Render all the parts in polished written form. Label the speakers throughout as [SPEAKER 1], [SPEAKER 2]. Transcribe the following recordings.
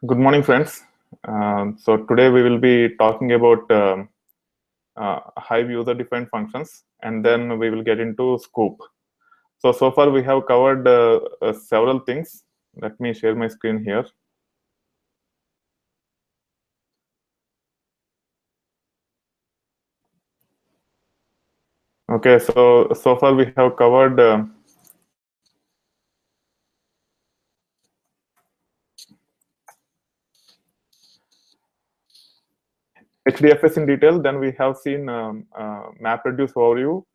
[SPEAKER 1] Good morning, friends. So today we will be talking about Hive user-defined functions, and then we will get into Scoop. So far we have covered several things. Let me share my screen here. Okay, so far we have covered HDFS in detail. Then we have seen MapReduce overview.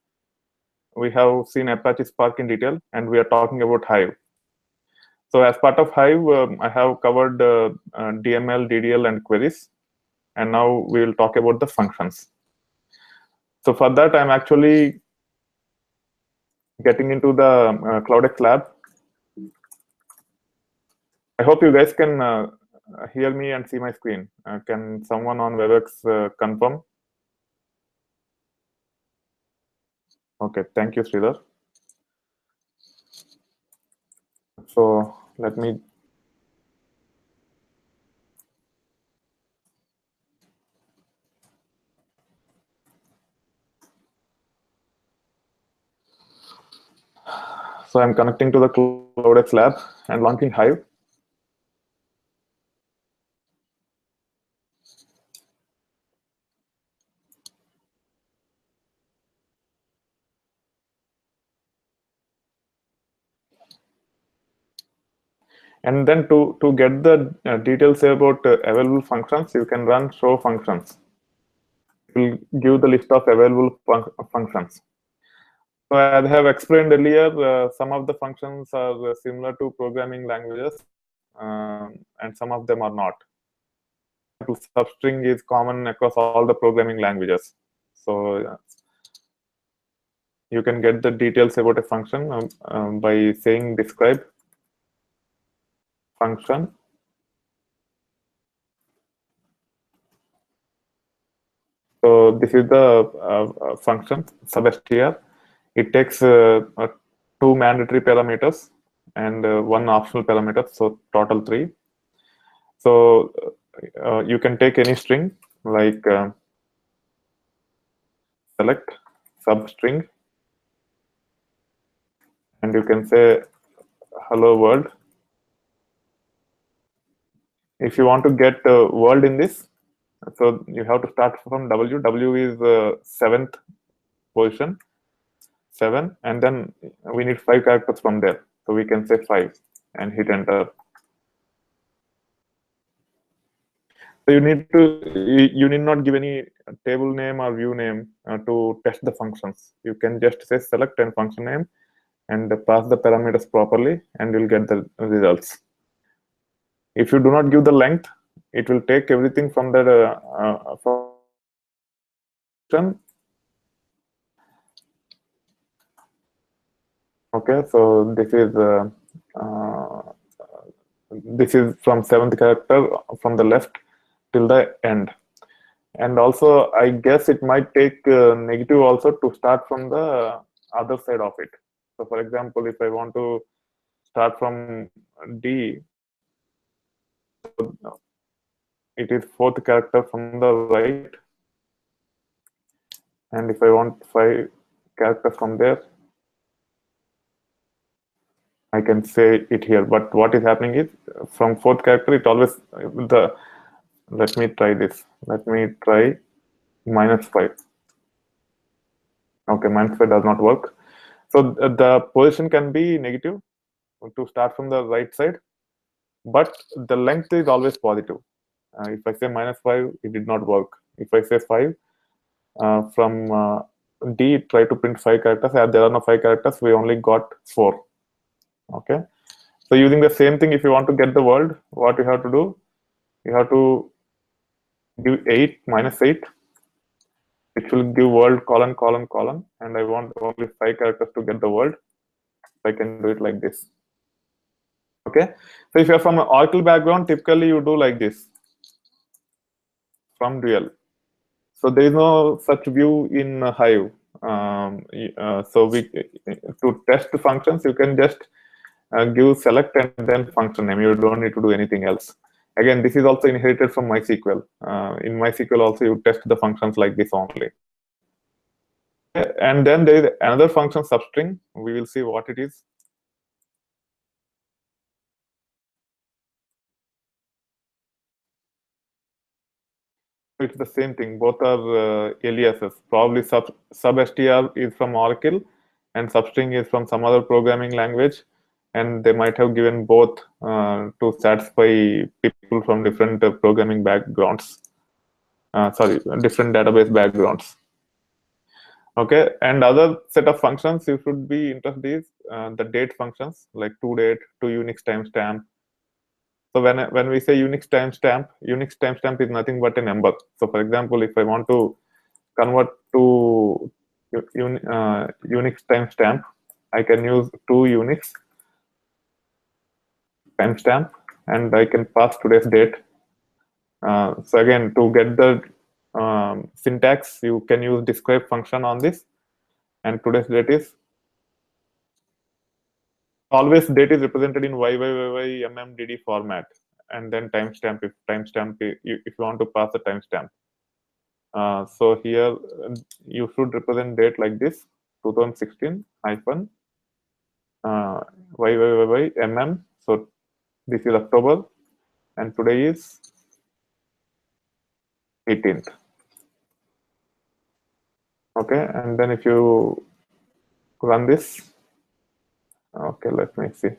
[SPEAKER 1] We have seen Apache Spark in detail, and we are talking about Hive. So as part of Hive, I have covered DML, DDL, and queries. And now we will talk about the functions. So for that, I'm actually getting into the CloudX lab. I hope you guys can hear me and see my screen. Can someone on WebEx confirm? Okay, thank you, Sridhar. So let me. So I'm connecting to the CloudX lab and launching Hive. And then to get the details about available functions, you can run show functions. It will give the list of available functions. So as I have explained earlier, some of the functions are similar to programming languages, and some of them are not. Substring is common across all the programming languages. So you can get the details about a function by saying describe function. So this is the function substr. It takes 2 mandatory parameters and 1 optional parameter, so total 3. So you can take any string like select substring, and you can say hello world. If you want to get world in this, so you have to start from W. W is 7th position, 7, and then we need 5 characters from there. So we can say 5 and hit enter. So you need not give any table name or view name to test the functions. You can just say select and function name and pass the parameters properly, and you'll get the results. If you do not give the length, it will take everything from the function. Okay, so this is from 7th character from the left till the end. And also, I guess it might take negative also to start from the other side of it. So for example, if I want to start from D, it is 4th character from the right. And if I want 5 characters from there, I can say it here. But what is happening is from 4th character, it always let me try this. Let me try -5. Okay, -5 does not work. So the position can be negative to start from the right side, but the length is always positive. If I say -5, it did not work. If I say 5, from D, try to print 5 characters. As there are no 5 characters, we only got 4. Okay. So using the same thing, if you want to get the world, what you have to do, you have to give 8 -8, which will give world : : : and I want only 5 characters to get the world. I can do it like this. Okay. So if you're from an Oracle background, typically you do like this from dual. So there is no such view in Hive. So to test the functions, you can just give select and then function name. You don't need to do anything else. Again, this is also inherited from MySQL. In MySQL also you test the functions like this only. And then there is another function, substring. We will see what it is. It's the same thing. Both are aliases. Probably substr is from Oracle, and substring is from some other programming language. And they might have given both to satisfy people from different programming backgrounds. Sorry, different database backgrounds. Okay, and other set of functions you should be interested is the date functions like toDate, toUnix timestamp. So when we say Unix timestamp is nothing but a number. So for example, if I want to convert to Unix timestamp, I can use toUnix timestamp, and I can pass today's date. So again, to get the syntax, you can use describe function on this, and today's date is always date is represented in YYYYMMDD format, and then timestamp if you want to pass the timestamp. So here you should represent date like this: 2016 hyphen YYYYMM. So this is October, and today is 18th. Okay, and then if you run this, okay, let me see.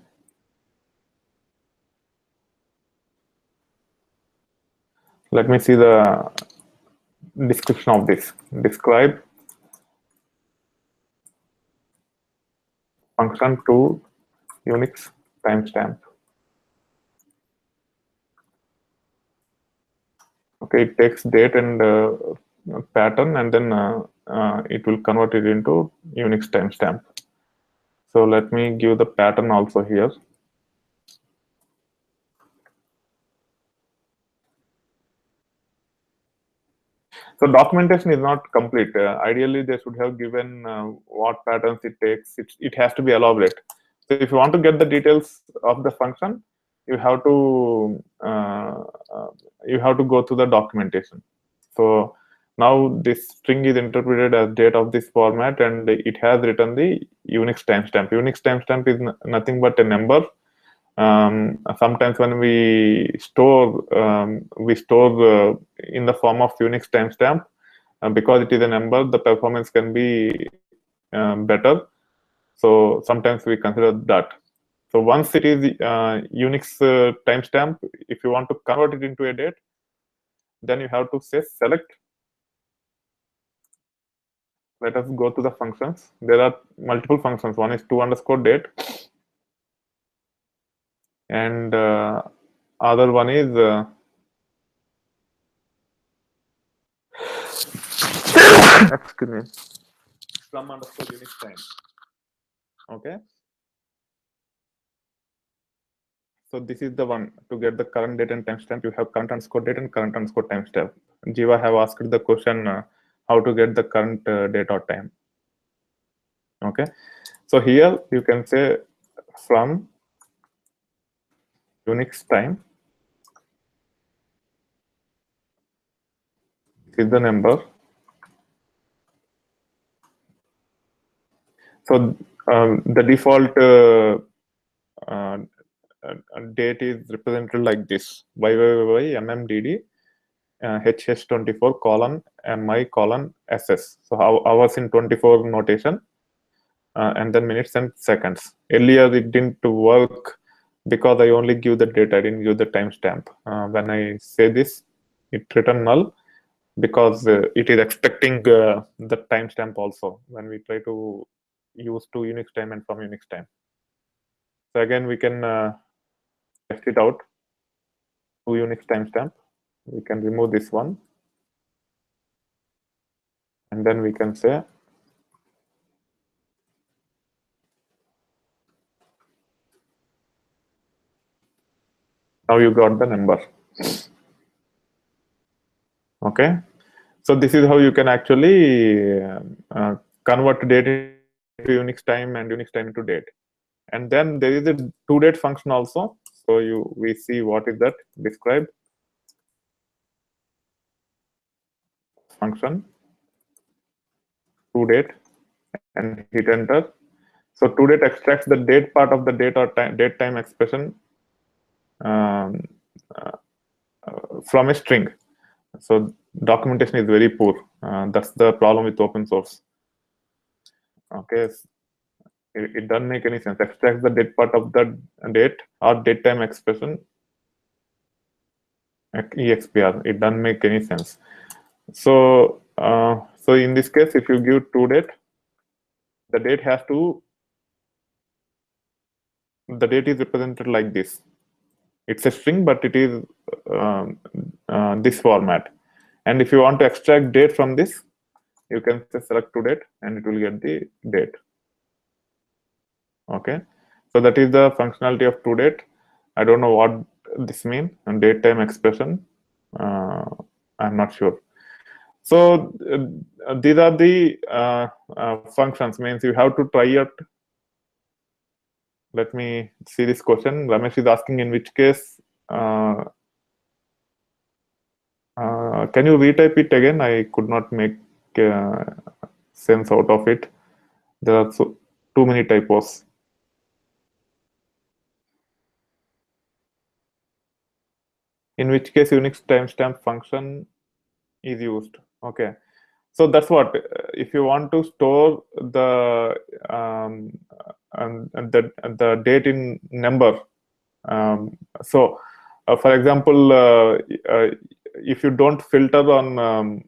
[SPEAKER 1] Let me see the description of this. Describe function to Unix timestamp. Okay, it takes date and pattern, and then it will convert it into Unix timestamp. So let me give the pattern also here. So documentation is not complete. Ideally, they should have given what patterns it takes. It has to be elaborate. So if you want to get the details of the function, you have to go through the documentation. So now this string is interpreted as date of this format, and it has written the Unix timestamp. Unix timestamp is nothing but a number. Sometimes when we store in the form of Unix timestamp, because it is a number, the performance can be better. So sometimes we consider that. So once it is Unix timestamp, if you want to convert it into a date, then you have to say select. Let us go to the functions. There are multiple functions. One is to_date, and other one is excuse me, from_Unix time. Okay. So this is the one. To get the current date and timestamp, you have current_date and current_timestamp. Jiva have asked the question how to get the current date or time. Okay. So here you can say from Unix time. This is the number. So the default date is represented like this: YYYMMDD HH24:MI:SS. So hours in 24 notation, and then minutes and seconds. Earlier it didn't work because I only give the date, I didn't give the timestamp. When I say this, it return null because it is expecting the timestamp also when we try to use to Unix time and from Unix time. So again, we can test it out to Unix timestamp. We can remove this one, and then we can say now you got the number. Okay, so this is how you can actually convert date to Unix time and Unix time into date. And then there is a toDate function also. So we see what is that describe function toDate and hit enter. So toDate extracts the date part of the date or date time expression um, uh, from a string. So documentation is very poor. That's the problem with open source. Okay, it doesn't make any sense. Extracts the date part of the date or date time expression expr. It doesn't make any sense. So so in this case, if you give toDate, the date is represented like this. It's a string, but it is this format. And if you want to extract date from this, you can say select toDate and it will get the date. Okay, so that is the functionality of toDate. I don't know what this means, and date time expression. I'm not sure. So these are the functions. Means you have to try it. Let me see this question. Ramesh is asking in which case. Can you retype it again? I could not make sense out of it. There are too many typos. In which case Unix timestamp function is used. Okay, so that's what if you want to store the the date in number. So for example, if you don't filter on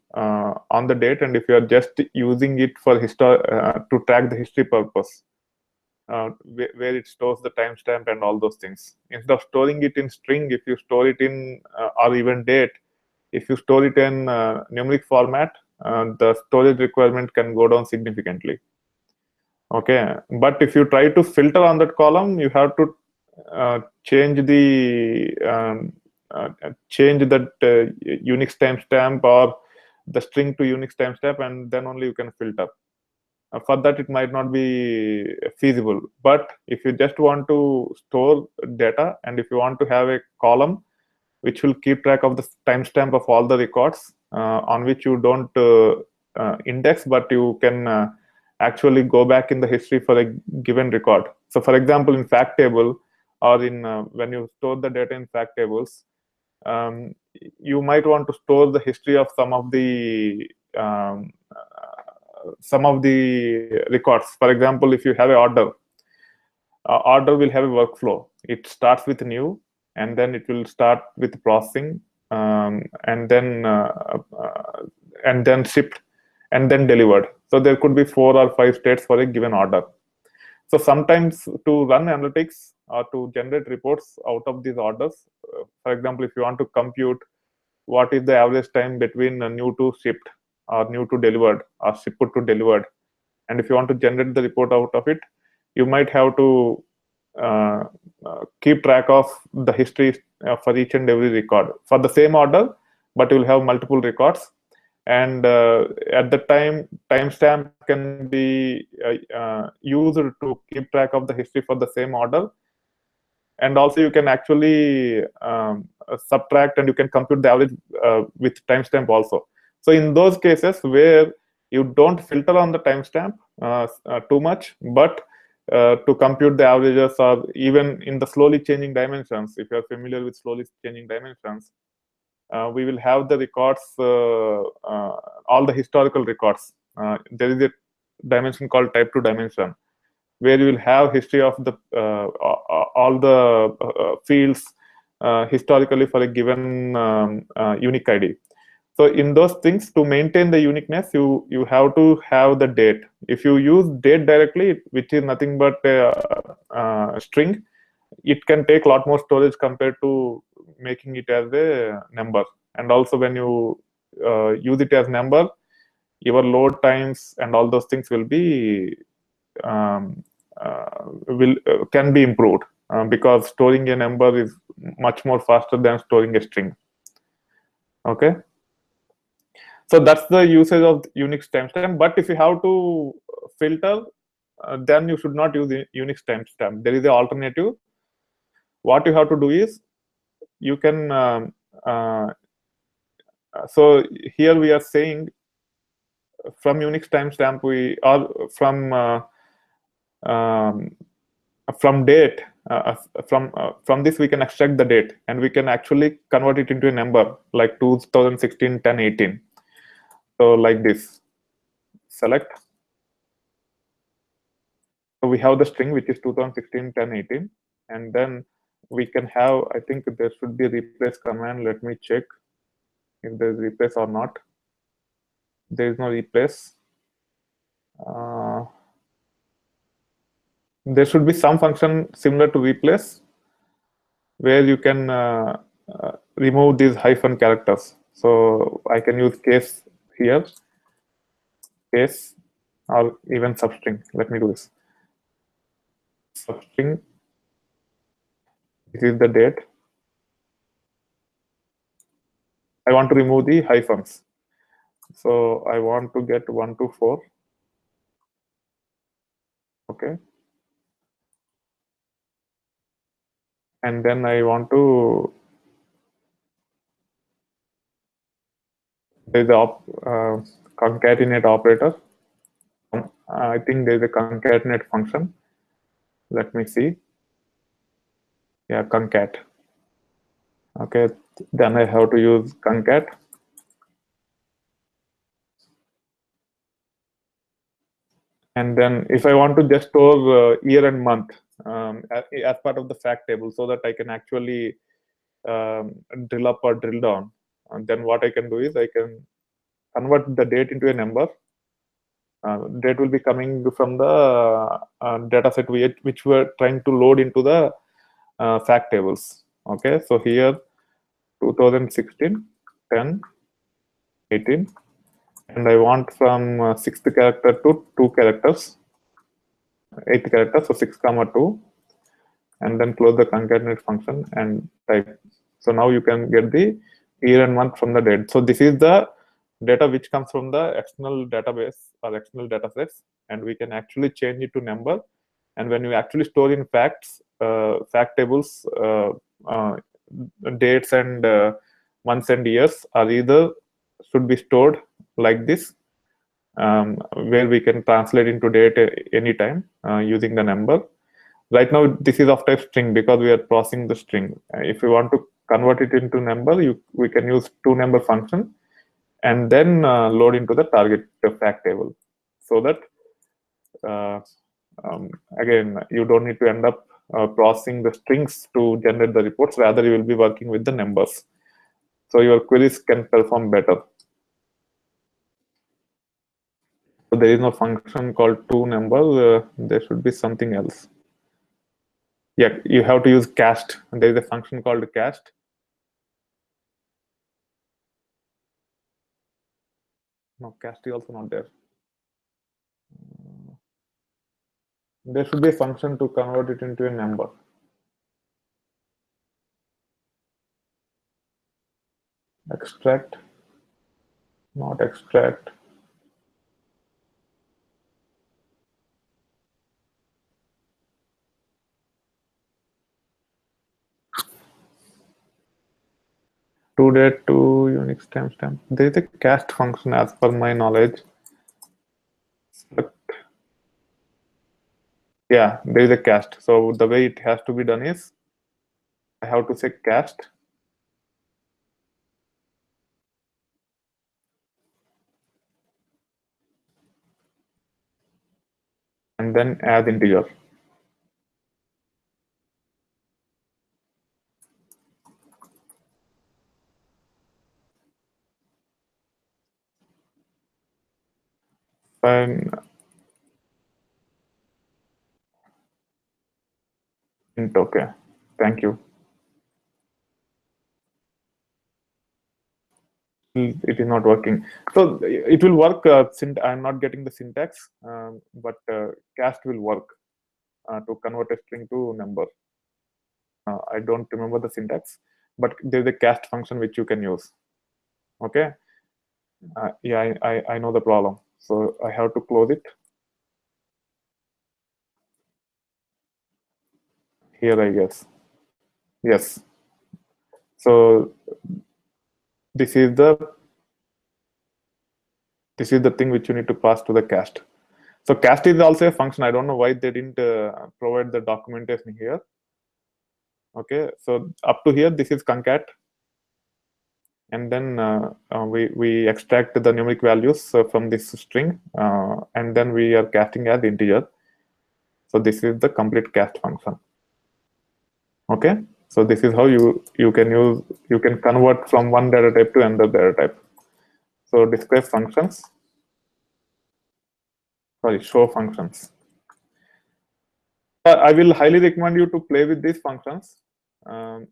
[SPEAKER 1] the date, and if you are just using it for to track the history purpose, where it stores the timestamp and all those things, instead of storing it in string, if you store it in or even date, if you store it in numeric format, the storage requirement can go down significantly. Okay, but if you try to filter on that column, you have to change the change that Unix timestamp or the string to Unix timestamp, and then only you can filter. For that, it might not be feasible. But if you just want to store data, and if you want to have a column which will keep track of the timestamp of all the records on which you don't index, but you can actually go back in the history for a given record. So for example, in fact table, or in when you store the data in fact tables, you might want to store the history of some of the records. For example, if you have an order will have a workflow. It starts with new, and then it will start with processing, and then shipped, and then delivered. So there could be 4 or 5 states for a given order. So sometimes to run analytics or to generate reports out of these orders, for example, if you want to compute what is the average time between new to shipped, or new to delivered, or shipped to delivered, and if you want to generate the report out of it, you might have to keep track of the history for each and every record for the same order, but you will have multiple records. And at the timestamp can be used to keep track of the history for the same order. And also you can actually subtract, and you can compute the average with timestamp also. So in those cases where you don't filter on the timestamp too much, but to compute the averages, or even in the slowly changing dimensions, if you're familiar with slowly changing dimensions, we will have the records, all the historical records. There is a dimension called type 2 dimension, where you will have history of the all the fields historically for a given unique ID. So in those things, to maintain the uniqueness, you have to have the date. If you use date directly, which is nothing but a string, it can take a lot more storage compared to making it as a number. And also when you use it as number, your load times and all those things will be can be improved, because storing a number is much more faster than storing a string. Okay, so that's the usage of Unix timestamp. But if you have to filter, then you should not use the Unix timestamp. There is an alternative. what you have to do is you can so here we are saying from Unix timestamp we or um, from date from this we can extract the date, and we can actually convert it into a number like 2016 10 18. So like this, select. So we have the string which is 2016 10 18, and then we can have, I think there should be a replace command. Let me check if there's replace or not. There is no replace. uh, there should be some function similar to replace where you can remove these hyphen characters. So I can use case here, case, or even substring. Let me do this. Substring, this is the date. I want to remove the hyphens. So I want to get 1 to 4. Okay. And then I want to, there's a concatenate operator. I think there's a concatenate function. Let me see. Yeah, concat. Okay, then I have to use concat. And then if I want to just store year and month as part of the fact table so that I can actually drill up or drill down, and then what I can do is I can convert the date into a number. Date will be coming from the data set which we're trying to load into the fact tables. Okay, so here 2016 10 18, and I want from sixth character to 2 characters, eighth character, so 6 comma 2, and then close the concatenate function and type. So now you can get the year and month from the date. So this is the data which comes from the external database or external data sets, and we can actually change it to number. And when you actually store in facts, fact tables, dates and months and years are either should be stored like this, where we can translate into date anytime using the number. Right now, this is of type string because we are processing the string. If we want to convert it into number, we can use toNumber function and then load into the target fact table, so that uh, again, you don't need to end up processing the strings to generate the reports. Rather, you will be working with the numbers. So your queries can perform better. So there is no function called toNumber. There should be something else. Yeah, you have to use cast. There is a function called cast. No, cast is also not there. There should be a function to convert it into a number. Extract, not extract. To date to Unix timestamp. There is a cast function as per my knowledge. But yeah, there is a cast. So the way it has to be done is I have to say cast. And then add integer. And int, okay. Thank you. It is not working. So it will work. I'm not getting the syntax, but cast will work to convert a string to number. I don't remember the syntax, but there's a cast function which you can use. Okay. Yeah, I know the problem. So I have to close it. Here, I guess. Yes. So this is the thing which you need to pass to the cast. So cast is also a function. I don't know why they didn't provide the documentation here. Okay, so up to here, this is concat, and then we extract the numeric values from this string, and then we are casting as integer. So this is the complete cast function. Okay, so this is how you can convert from one data type to another data type. So display functions, sorry, show functions. I will highly recommend you to play with these functions.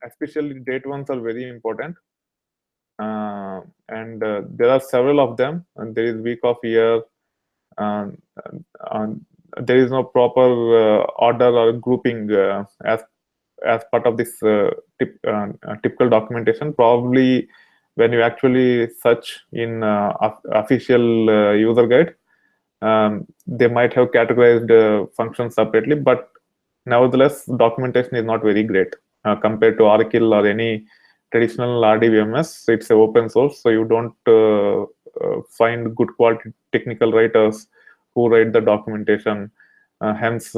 [SPEAKER 1] Especially date ones are very important. And there are several of them. And there is week of year. Um, and there is no proper order or grouping as part of this typical documentation. Probably when you actually search in official user guide, they might have categorized functions separately, but nevertheless, documentation is not very great compared to Oracle or any traditional RDBMS. It's a open source, so you don't find good quality technical writers who write the documentation. Hence,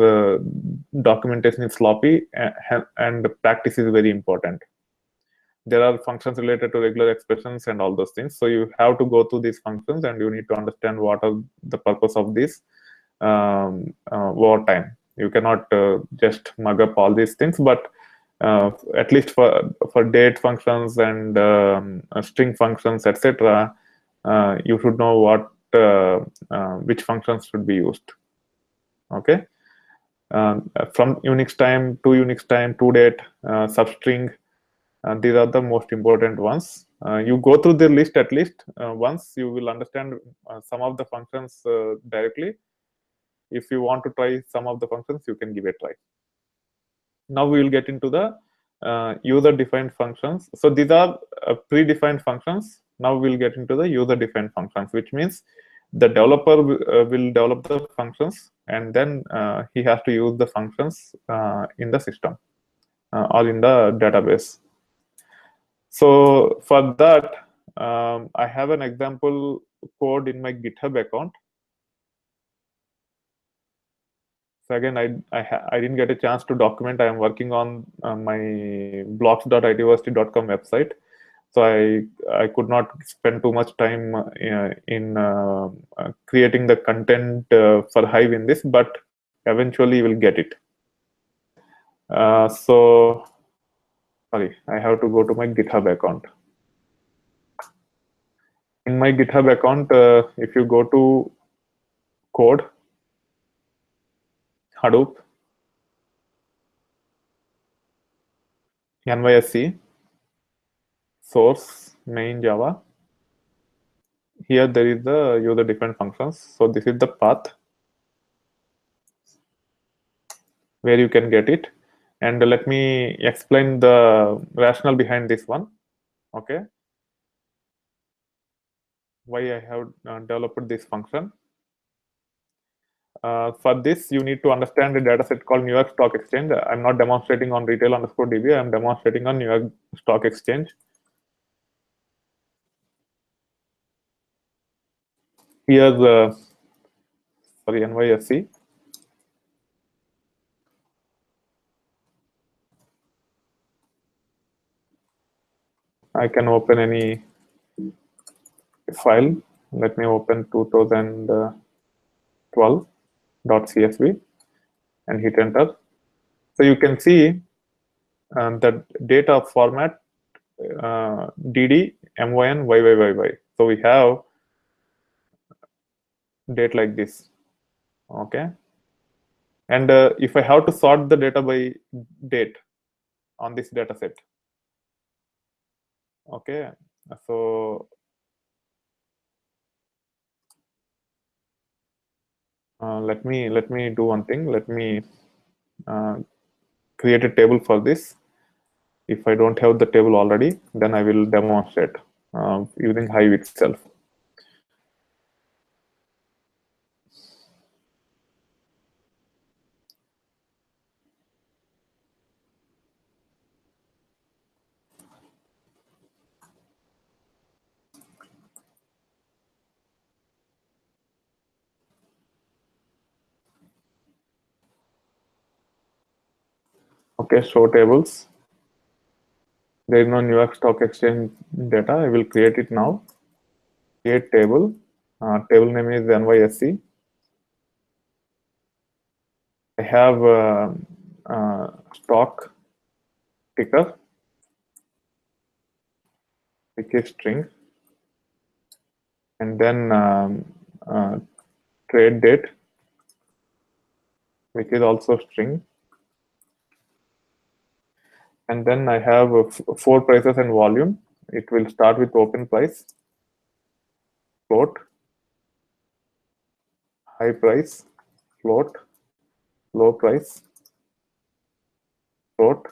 [SPEAKER 1] documentation is sloppy, and practice is very important. There are functions related to regular expressions and all those things. So you have to go through these functions, and you need to understand what are the purpose of this over time. You cannot just mug up all these things, but at least for date functions and string functions, etc., you should know what which functions should be used. Okay, from Unix time to Unix time to date, substring. These are the most important ones. You go through the list at least once. You will understand some of the functions directly. If you want to try some of the functions, you can give it a try. Now we will get into the user-defined functions. So these are predefined functions. Now we'll get into the user-defined functions, which means the developer will develop the functions, and then he has to use the functions in the system or in the database. So for that, I have an example code in my GitHub account. So again, I didn't get a chance to document. I am working on my blocks.itversity.com website, so I could not spend too much time in creating the content for Hive in this, but eventually you will get it. So sorry, I have to go to my GitHub account. In my GitHub account, if you go to code, Hadoop, NYSC, source, main Java. Here there is the user defined functions. So this is the path where you can get it. And let me explain the rationale behind this one. Okay. Why I have developed this function. For this, you need to understand a dataset called New York Stock Exchange. I'm not demonstrating on retail_db. I'm demonstrating on New York Stock Exchange. Here's sorry, NYSC. I can open any file. Let me open 2012.csv and hit enter. So you can see the data format dd myn yyyy. So we have date like this. Okay, and if I have to sort the data by date on this data set, okay, so let me do one thing. Let me create a table for this. If I don't have the table already, then I will demonstrate using Hive itself. Okay, show tables. There is no New York Stock Exchange data. I will create it now. Create table. Table name is NYSE. I have stock ticker, which is string, and then trade date, which is also string. And then I have 4 prices and volume. It will start with open price, float, high price, float, low price, float,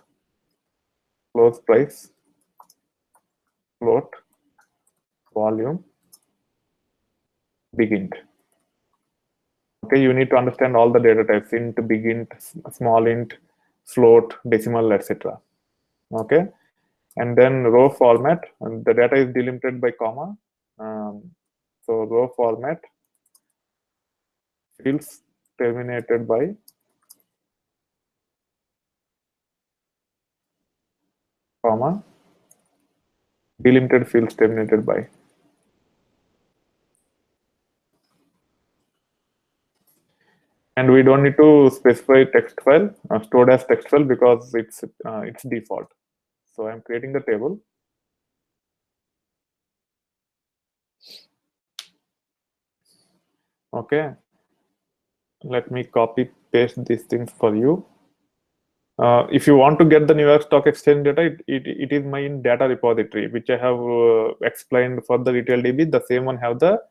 [SPEAKER 1] close price, float, volume, big int. Okay, you need to understand all the data types: int, big int, small int, float, decimal, etc. Okay, and then row format, and the data is delimited by comma. So row format, fields terminated by comma, delimited fields terminated by. And we don't need to specify text file stored as text file because it's default. So I'm creating the table. Okay, let me copy paste these things for you. If you want to get the New York Stock Exchange data, it is my data repository, which I have explained for the retail DB. The same one have the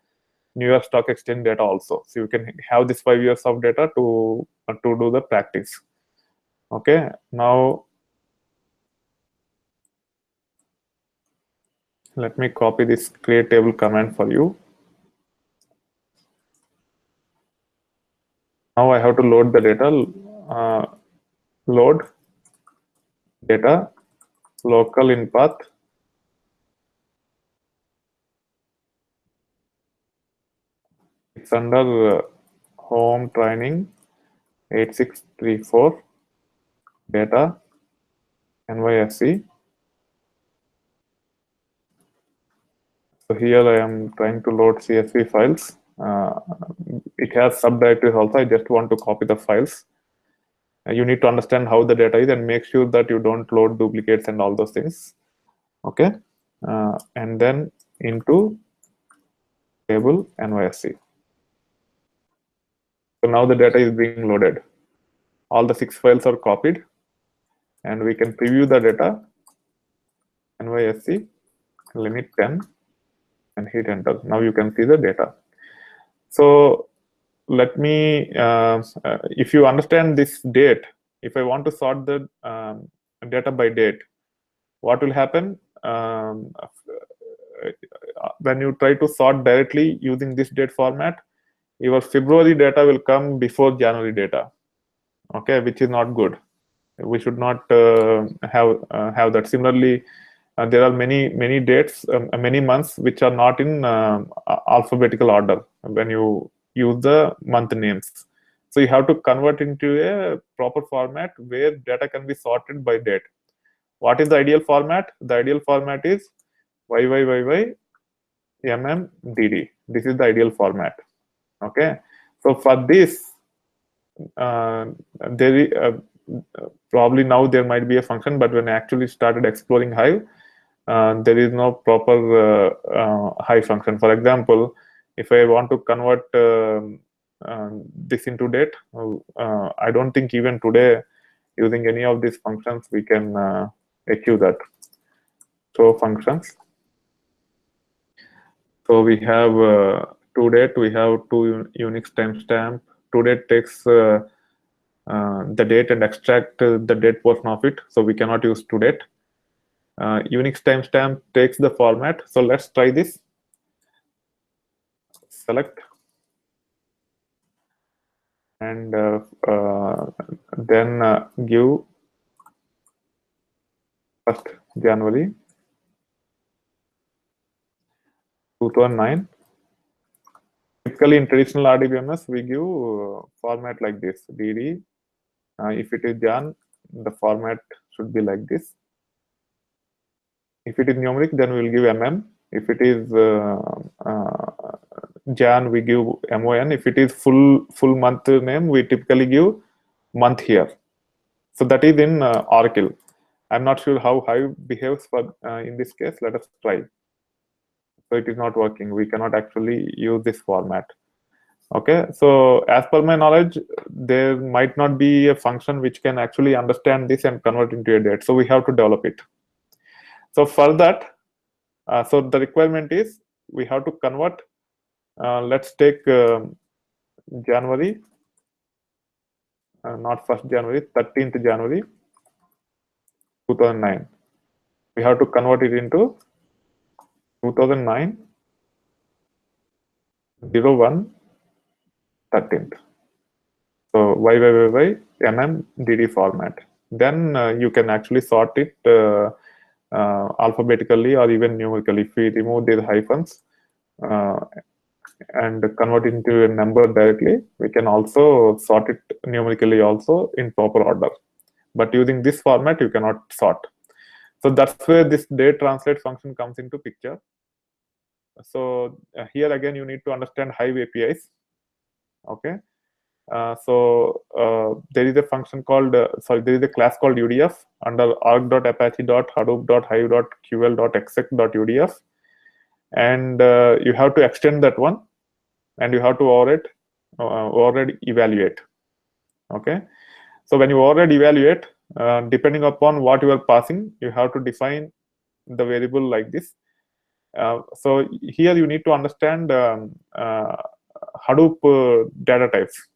[SPEAKER 1] New York Stock Exchange data also. So you can have this 5 years of data to do the practice. Okay, now let me copy this create table command for you. Now I have to load the data. Load data local in path. It's under home training 8634 data NYSE. So here I am trying to load CSV files. It has subdirectories also. I just want to copy the files. You need to understand how the data is and make sure that you don't load duplicates and all those things. Okay, and then into table NYSE. So now the data is being loaded. All the 6 files are copied, and we can preview the data. NYSE limit 10 and hit enter. Now you can see the data. So let me, if you understand this date, if I want to sort the data by date, what will happen? When you try to sort directly using this date format, your February data will come before January data. Okay, which is not good. We should not have that. Similarly, there are many dates, many months which are not in alphabetical order when you use the month names. So you have to convert into a proper format where data can be sorted by date. What is the ideal format? The ideal format is YYYY MMDD. This is the ideal format. Okay. So for this, probably now there might be a function, but when I actually started exploring Hive, there is no proper Hive function. For example, if I want to convert this into date, I don't think even today using any of these functions we can achieve that. So functions. So we have to date, we have two Unix timestamp. To date takes the date and extract the date portion of it. So we cannot use to date. Unix timestamp takes the format. So let's try this. Select and then give 1st January 2009. Typically in traditional RDBMS, we give format like this: DD. If it is Jan, the format should be like this. If it is numeric, then we will give mm. If it is Jan, we give mon. If it is full month name, we typically give month here. So that is in Oracle. I'm not sure how Hive behaves for in this case. Let us try. So it is not working. We cannot actually use this format. Okay, so as per my knowledge, there might not be a function which can actually understand this and convert into a date. So we have to develop it. So for that, so the requirement is we have to convert. Let's take January, not 1st January, 13th January 2009. We have to convert it into 2009 01 13th. So YYYY format. Then you can actually sort it alphabetically or even numerically. If we remove these hyphens and convert it into a number directly, we can also sort it numerically also in proper order. But using this format, you cannot sort. So that's where this date translate function comes into picture. So here again, you need to understand Hive APIs. Okay. There is a function called, there is a class called UDF under arg.apache.hadoop.hive.ql.exec.udf. And you have to extend that one, and you have to override evaluate. Okay. So when you override evaluate, depending upon what you are passing, you have to define the variable like this. So here you need to understand Hadoop data types.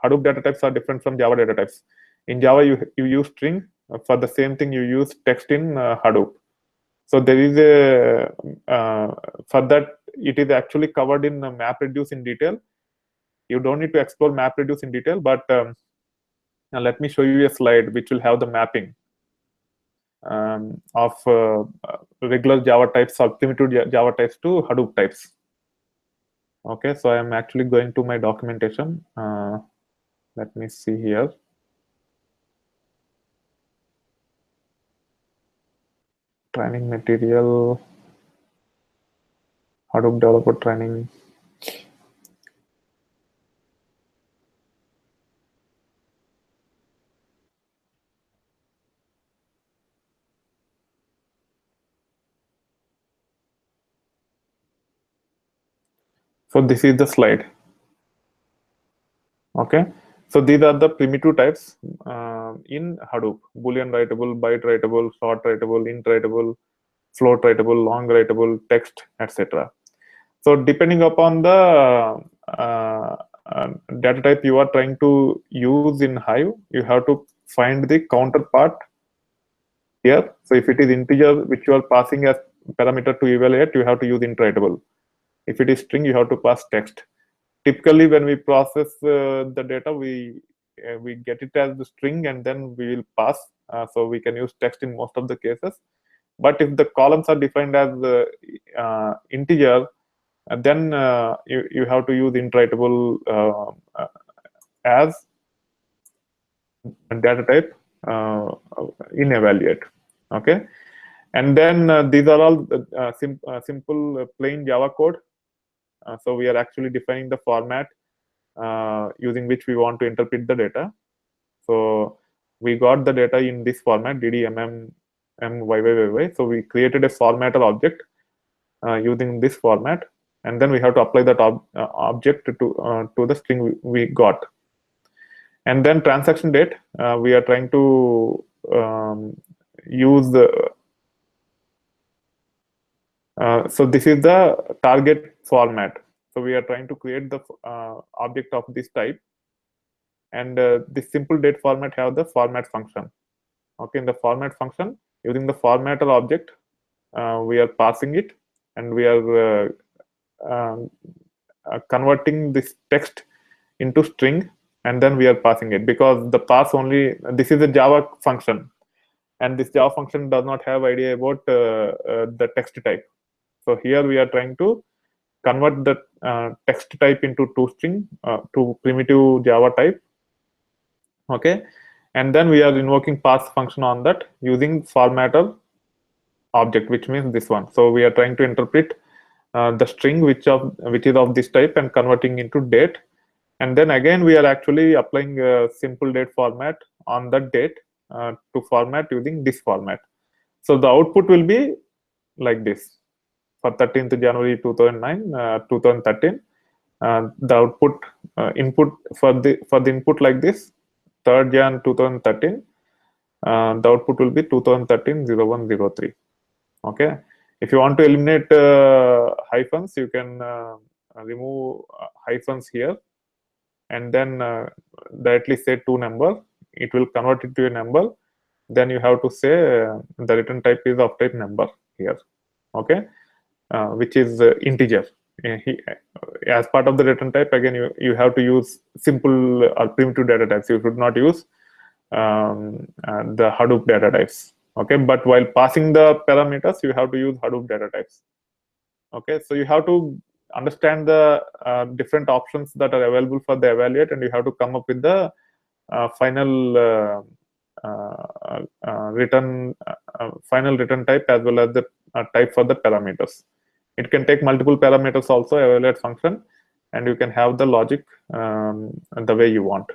[SPEAKER 1] Hadoop data types are different from Java data types. In Java, you use string. For the same thing, you use text in Hadoop. So there is a, for that, it is actually covered in MapReduce in detail. You don't need to explore MapReduce in detail, but now let me show you a slide which will have the mapping of regular Java types or primitive Java types to Hadoop types. Okay, so I am actually going to my documentation. Let me see here. Training material, Hadoop developer training. So this is the slide. Okay, so these are the primitive types in Hadoop: Boolean writable, byte writable, short writable, int writable, float writable, long writable, text, etc. So depending upon the data type you are trying to use in Hive, you have to find the counterpart here. So if it is integer which you are passing as parameter to evaluate, you have to use int writable. If it is string, you have to pass text. Typically, when we process the data, we get it as the string and then we will pass. So we can use text in most of the cases. But if the columns are defined as integer, then you have to use int writable as data type in evaluate. Okay, and then these are all simple plain Java code. So we are actually defining the format using which we want to interpret the data. So we got the data in this format, ddmmyyyy. So we created a formatter object using this format, and then we have to apply that object to the string we got. And then transaction date, we are trying to use the so this is the target format. So we are trying to create the object of this type, and this simple date format have the format function. Okay, in the format function, using the formatter object, we are passing it, and we are converting this text into string, and then we are passing it, because the pass only, this is a Java function, and this Java function does not have idea about the text type. So here we are trying to convert the text type into toString to primitive Java type. Okay, and then we are invoking pass function on that using formatter object, which means this one. So we are trying to interpret the string which is of this type and converting into date, and then again we are actually applying a simple date format on the date to format using this format. So the output will be like this for 13th January 2013. The output input for the input like this, 3rd Jan 2013. The output will be 2013-0103. Okay. If you want to eliminate hyphens, you can remove hyphens here, and then directly say to number. It will convert it to a number. Then you have to say the return type is of type number here. Okay, which is integer. As part of the return type, again you have to use simple or primitive data types. You should not use the Hadoop data types. Okay, but while passing the parameters, you have to use Hadoop data types. Okay, so you have to understand the different options that are available for the evaluate, and you have to come up with the final final return type as well as the type for the parameters. It can take multiple parameters also, evaluate function, and you can have the logic the way you want.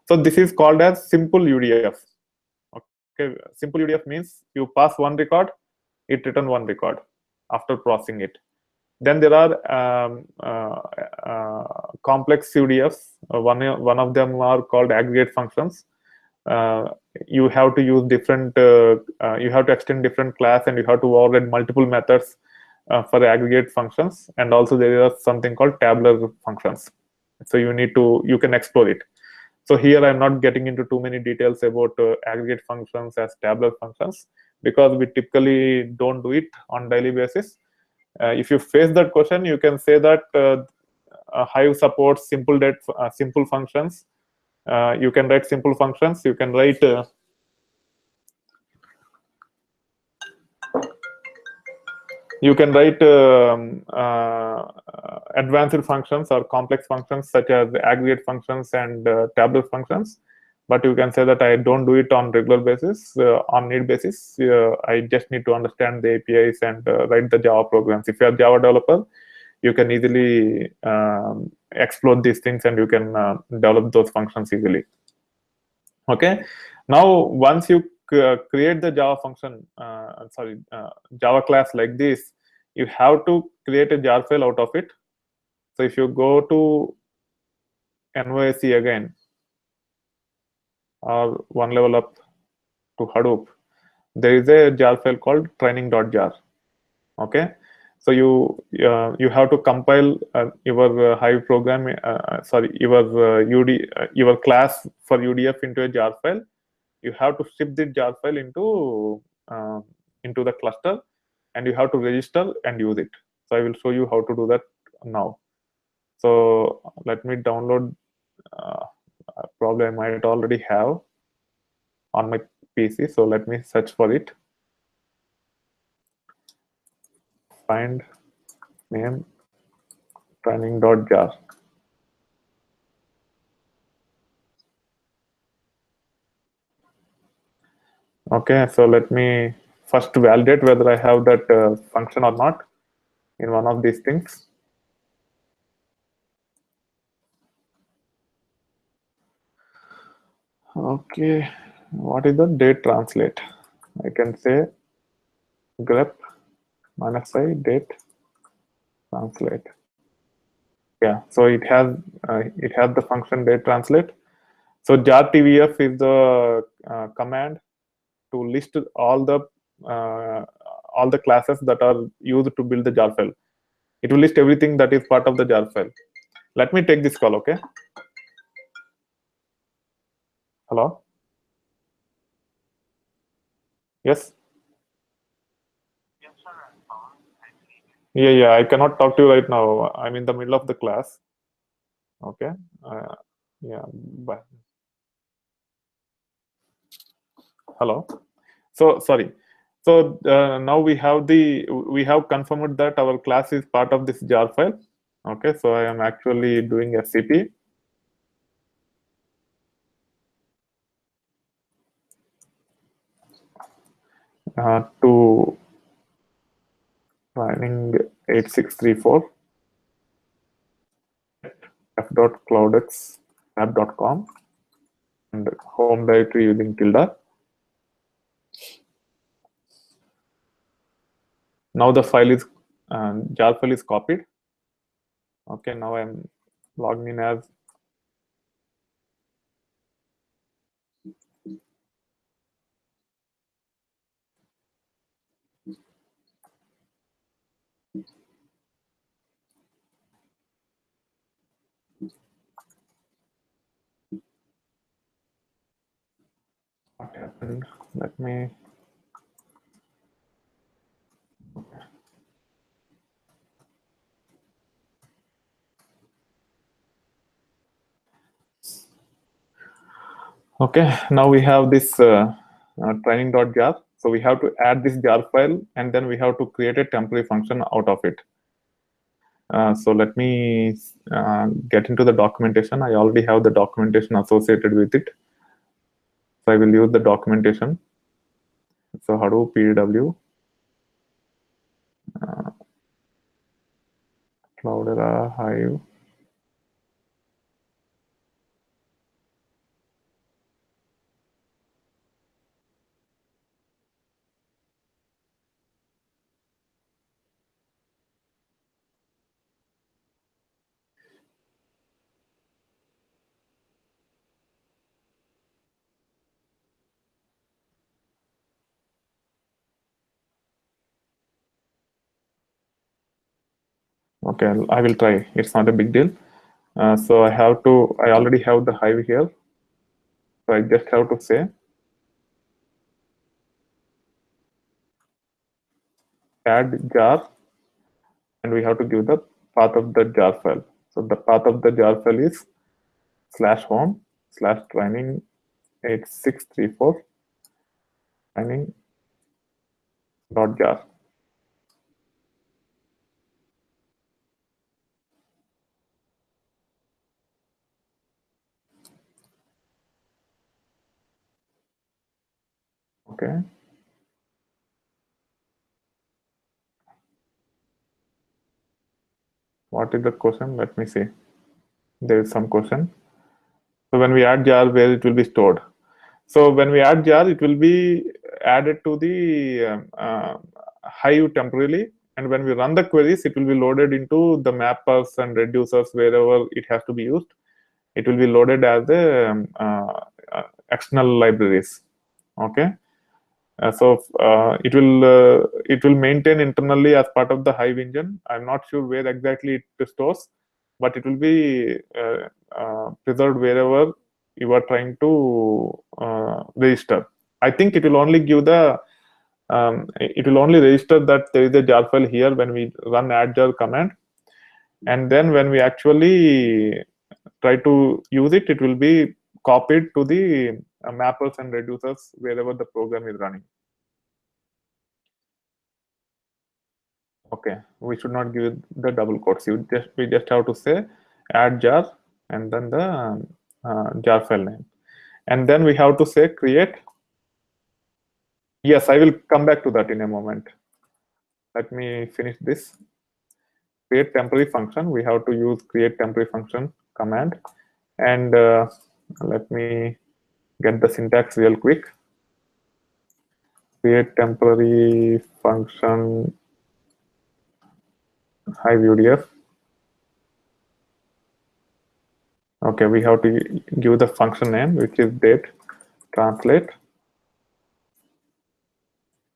[SPEAKER 1] So this is called as simple UDF. Okay, simple UDF means you pass one record, it return one record after processing it. Then there are complex UDFs. One of them are called aggregate functions. You have to use different. You have to extend different class, and you have to override multiple methods for the aggregate functions. And also there is something called tabular functions. So you can explore it. So here I'm not getting into too many details about aggregate functions as tabular functions, because we typically don't do it on daily basis. If you face that question, you can say that Hive supports simple functions. You can write simple functions. You can write advanced functions or complex functions such as aggregate functions and tabular functions. But you can say that I don't do it on regular basis, on need basis. I just need to understand the APIs and write the Java programs. If you are a Java developer, you can easily explore these things, and you can develop those functions easily. Okay. Now, once you create the Java function, Java class like this, you have to create a jar file out of it. So if you go to NYSE again, or one level up to Hadoop, there is a jar file called training.jar. Okay, so you have to compile your Hive program, your class for UDF into a jar file. You have to ship the jar file into the cluster, and you have to register and use it. So I will show you how to do that now. So let me download. Probably I might already have on my PC. So let me search for it. Find name training.jar. Okay, so let me first validate whether I have that function or not in one of these things. Okay, what is the date translate? I can say grep -i date translate. Yeah, so it has the function date translate. So jar tvf is the command to list all the classes that are used to build the jar file. It will list everything that is part of the jar file. Let me take this call. Okay. Hello. Yes. Yeah, I cannot talk to you right now. I'm in the middle of the class. Okay. Yeah. Bye. Hello. So sorry. So now we have confirmed that our class is part of this jar file. Okay. So I am actually doing SCP. to training 8634 f.cloudx and home directory using tilde. Now the file is jar file is copied. Okay, now I'm logging in as what happened. Let me okay, now we have this training.jar. So we have to add this jar file and then we have to create a temporary function out of it. So let me get into the documentation. I already have the documentation associated with it. So I will use the documentation. So Hadoop PW, Cloudera, Hive. Okay, I will try. It's not a big deal. So I already have the Hive here. So I just have to say add jar and we have to give the path of the jar file. So the path of the jar file is /home /training 8634 training.jar. Okay. What is the question? Let me see. There is some question. So when we add jar, where it will be stored? So when we add jar, it will be added to the Hive temporarily. And when we run the queries, it will be loaded into the mappers and reducers wherever it has to be used. It will be loaded as the external libraries. Okay. It will maintain internally as part of the Hive engine. I'm not sure where exactly it stores, but it will be preserved wherever you are trying to register. I think it will only give the it will only register that there is a jar file here when we run add jar command, and then when we actually try to use it, it will be copied to the mappers and reducers wherever the program is running. Okay, we should not give the double quotes. We just have to say add jar and then the jar file name, and then we have to say create. Yes, I will come back to that in a moment. Let me finish this. Create temporary function. We have to use create temporary function command, and let me get the syntax real quick. Create temporary function Hive UDF. Okay, we have to give the function name, which is date translate,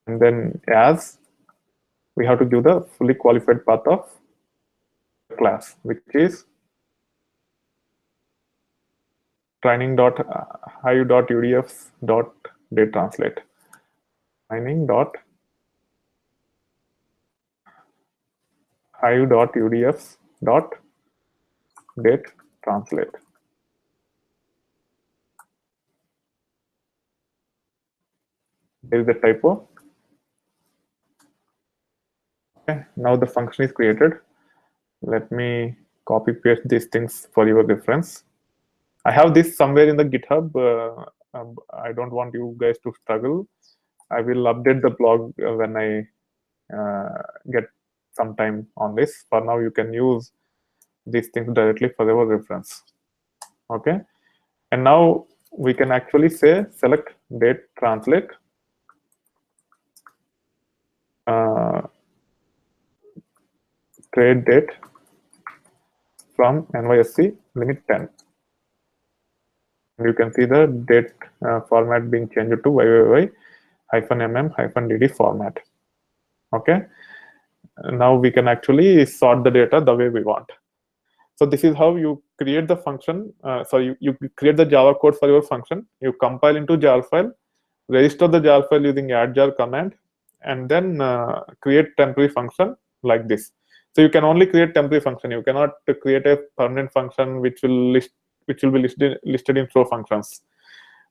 [SPEAKER 1] and then as we have to give the fully qualified path of the class, which is training.hive.udfs.date translate. Training.hive.udfs.date translate. There is a typo. Okay, now the function is created. Let me copy paste these things for your reference. I have this somewhere in the GitHub. I don't want you guys to struggle. I will update the blog when I get some time on this. For now, you can use these things directly for your reference. Okay, and now we can actually say select date translate trade date from NYSC limit 10. You can see the date format being changed to YYY-MM-DD format. Okay, now we can actually sort the data the way we want. So this is how you create the function. So you create the Java code for your function. You compile into jar file, register the jar file using add jar command, and then create temporary function like this. So you can only create temporary function. You cannot create a permanent function which will be listed in flow functions.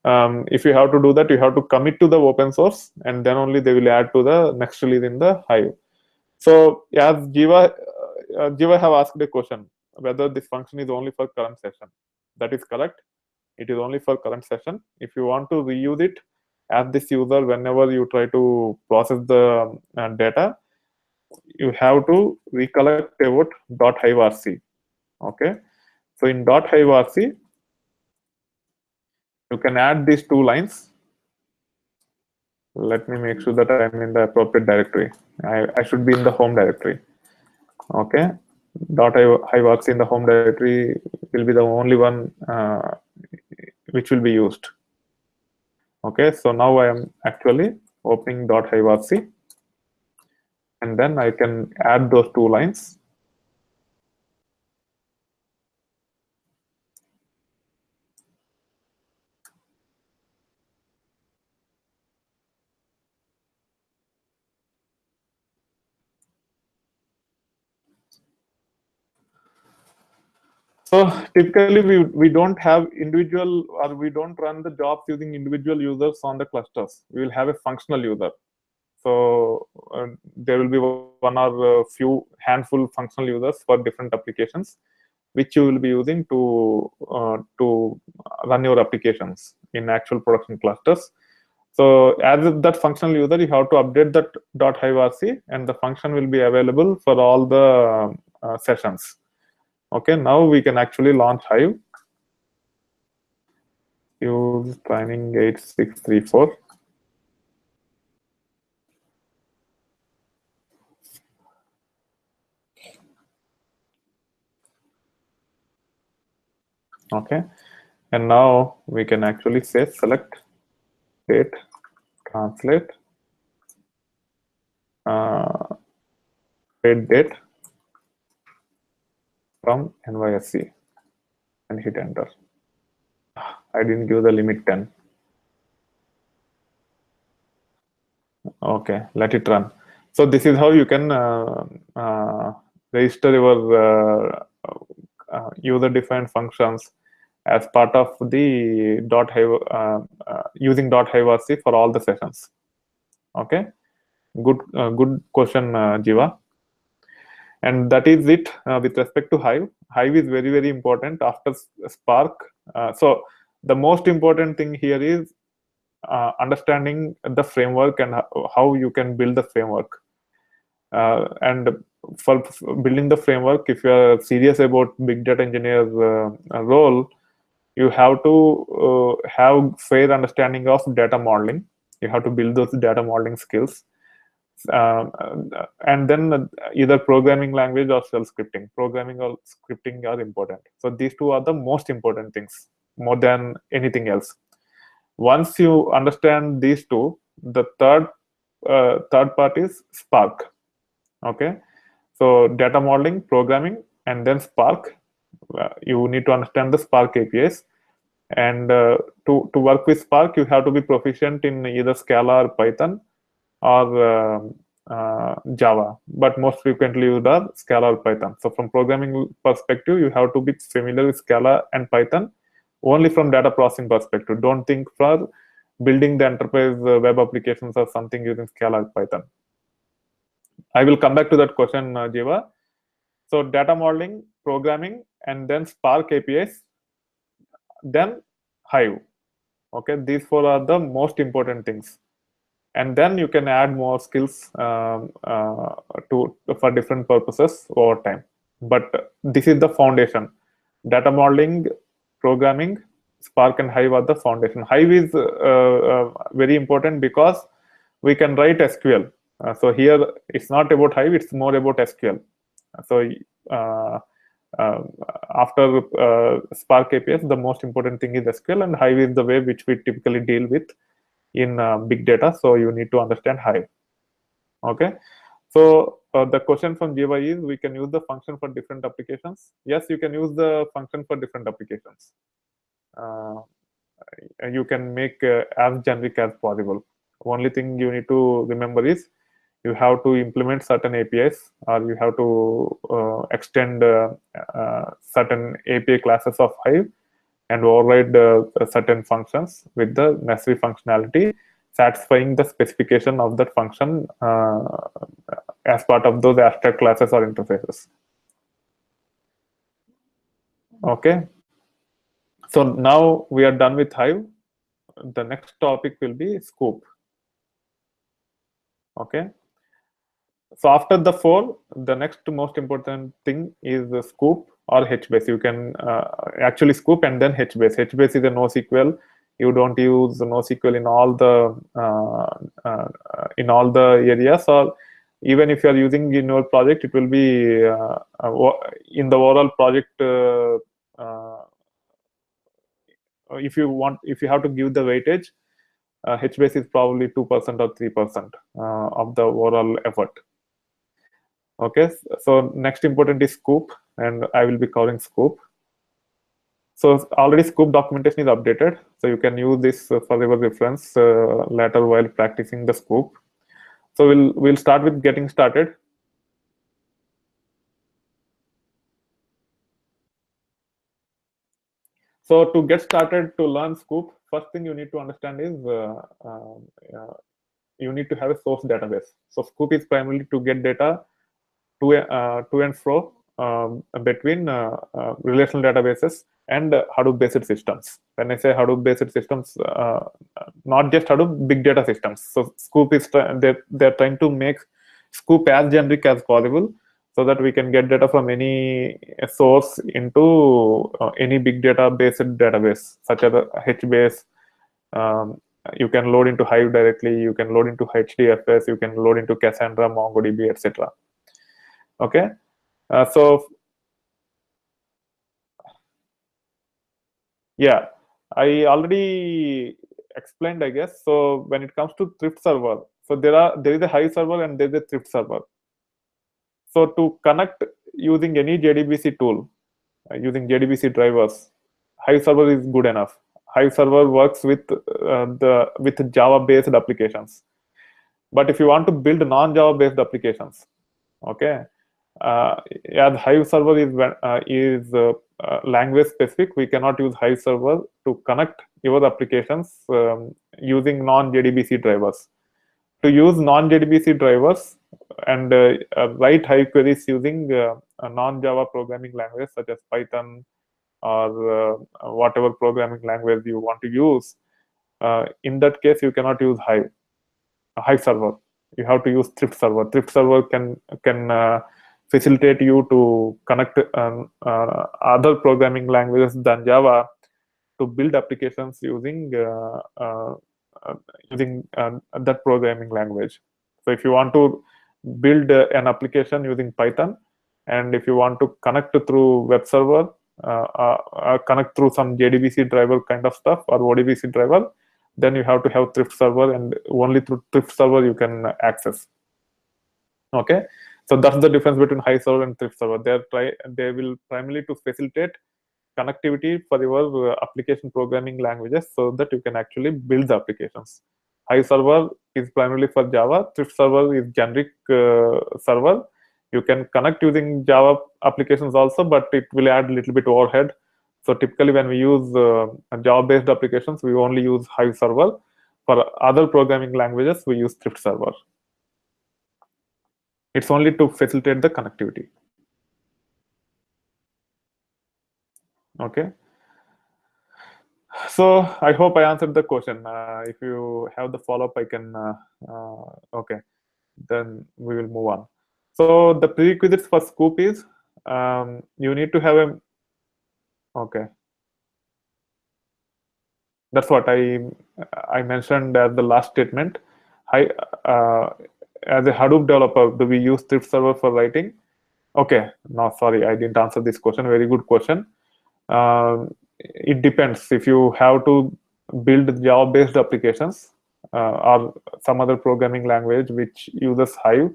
[SPEAKER 1] If you have to do that, you have to commit to the open source, and then only they will add to the next release in the Hive. So as Jiva have asked a question whether this function is only for current session. That is correct. It is only for current session. If you want to reuse it as this user whenever you try to process the data, you have to recollect about .hiverc. Okay, so in .hiverc, you can add these two lines. Let me make sure that I'm in the appropriate directory. I should be in the home directory. Okay, .hiverc in the home directory will be the only one which will be used. Okay, so now I am actually opening .hiverc, and then I can add those two lines. So typically we don't have individual, or we don't run the jobs using individual users on the clusters. We will have a functional user. So there will be one or few handful functional users for different applications, which you will be using to run your applications in actual production clusters. So as that functional user, you have to update that .hiverc, and the function will be available for all the sessions. Okay, now we can actually launch Hive. Use training 8634. Okay, and now we can actually say select date translate trade date from NYSC and hit enter. I didn't give the limit 10. Okay, let it run. So this is how you can register your user-defined functions as part of the using .hiverc for all the sessions. Okay, good question, Jiva. And that is it with respect to Hive. Hive is very important after Spark. So the most important thing here is understanding the framework and how you can build the framework. And for building the framework, if you are serious about big data engineer role, you have to have fair understanding of data modeling. You have to build those data modeling skills. And then either programming language or shell scripting. Programming or scripting are important. So these two are the most important things, more than anything else. Once you understand these two, the third part is Spark. Okay, so data modeling, programming, and then Spark. You need to understand the Spark APIs, and to work with Spark, you have to be proficient in either Scala or Python or Java, but most frequently used are Scala or Python. So from programming perspective, you have to be familiar with Scala and Python. Only from data processing perspective, don't think for building the enterprise web applications or something using Scala or Python. I will come back to that question, Jiva. So data modeling, programming, and then Spark APIs, then Hive. Okay, these four are the most important things. and then you can add more skills for different purposes over time. But this is the foundation. Data modeling, programming, Spark and Hive are the foundation. Hive is very important because we can write SQL. So here it's not about Hive, it's more about SQL. So uh, uh, after Spark APIs, the most important thing is SQL, and Hive is the way which we typically deal with in big data. So you need to understand Hive. Okay. So the question from Jiva is, we can use the function for different applications. Yes, you can use the function for different applications. Uh, you can make as generic as possible. Only thing you need to remember is you have to implement certain APIs, or you have to extend certain API classes of Hive and override certain functions with the necessary functionality, satisfying the specification of that function as part of those abstract classes or interfaces. Okay. So now we are done with Hive. The next topic will be Scoop. Okay. So after the four, the next most important thing is the Scoop or HBase. You can actually Scoop and then HBase. HBase is a NoSQL. You don't use NoSQL in all the areas, or even if you are using in your project, it will be in the overall project. If you have to give the weightage, HBase is probably 2% or 3% of the overall effort. Okay, so next important is Scoop, and I will be covering Scoop. So already Scoop documentation is updated, so you can use this for your reference later while practicing the Scoop. So we'll start with getting started. So to get started to learn Scoop, first thing you need to understand is you need to have a source database. So Scoop is primarily to get data to and fro between relational databases and Hadoop-based systems. When I say Hadoop-based systems, not just Hadoop, big data systems. So Scoop is they're trying to make Scoop as generic as possible, so that we can get data from any source into any big data-based database, such as HBase. You can load into Hive directly. You can load into HDFS. You can load into Cassandra, MongoDB, etc. Okay. So yeah, I already explained, I guess. So when it comes to Thrift server, so there is a Hive server and there is a Thrift server. So to connect using any JDBC tool, using JDBC drivers, Hive server is good enough. Hive server works with Java based applications. But if you want to build non-Java based applications, okay, yeah, the Hive server is language specific. We cannot use Hive server to connect your applications using non-JDBC drivers. To use non-JDBC drivers and write Hive queries using a non-Java programming language such as Python or whatever programming language you want to use, in that case you cannot use Hive server. You have to use Thrift server. Thrift server can facilitate you to connect other programming languages than Java to build applications using that programming language. So if you want to build an application using Python, and if you want to connect through web server, connect through some JDBC driver kind of stuff or ODBC driver, then you have to have Thrift server, and only through Thrift server you can access. Okay, so that's the difference between Hive server and Thrift server. They will primarily to facilitate connectivity for your application programming languages, so that you can actually build the applications. Hive server is primarily for Java. Thrift server is generic server. You can connect using Java applications also, but it will add a little bit overhead. So typically when we use Java-based applications, we only use Hive server. For other programming languages, we use Thrift server. It's only to facilitate the connectivity. Okay. So I hope I answered the question. If you have the follow-up, I can. Okay, then we will move on. So the prerequisites for Scoop is you need to have a. Okay, that's what I mentioned as the last statement. I as a Hadoop developer, do we use thrift server for writing? Okay, no, sorry, I didn't answer this question. Very good question. It depends. If you have to build Java-based applications or some other programming language which uses Hive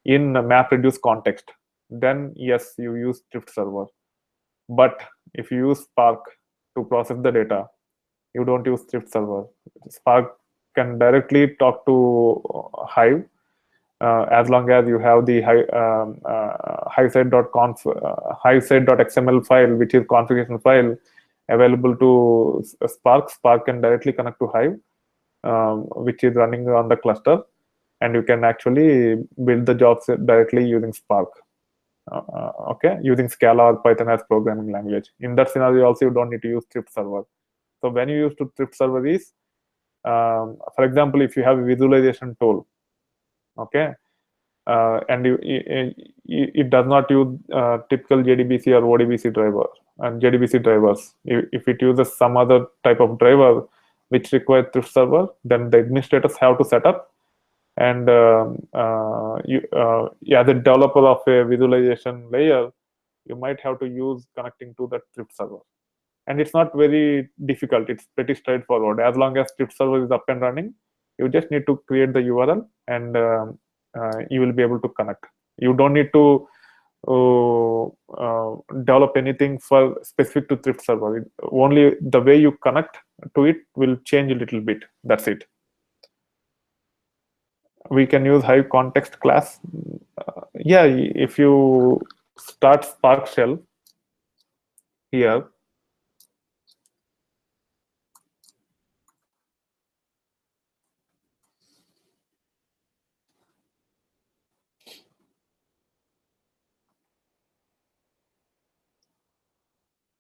[SPEAKER 1] in a MapReduce context, then yes, you use thrift server. But if you use Spark to process the data, you don't use thrift server. Spark can directly talk to Hive as long as you have the hivesite.conf, hivesite.xml file, which is configuration file available to Spark. Spark can directly connect to Hive, which is running on the cluster, and you can actually build the jobs directly using Spark. Okay, using Scala or Python as programming language. In that scenario, also you don't need to use thrift server. So when you use to thrift server is, for example, if you have a visualization tool, okay, and it does not use typical JDBC or ODBC driver and JDBC drivers. If it uses some other type of driver which requires thrift server, then the administrators have to set up. And as a developer of a visualization layer, you might have to use connecting to that thrift server. And it's not very difficult. It's pretty straightforward. As long as thrift server is up and running, you just need to create the URL and you will be able to connect. You don't need to develop anything for specific to thrift server. Only the way you connect to it will change a little bit. That's it. We can use Hive context class. Yeah, if you start Spark shell here,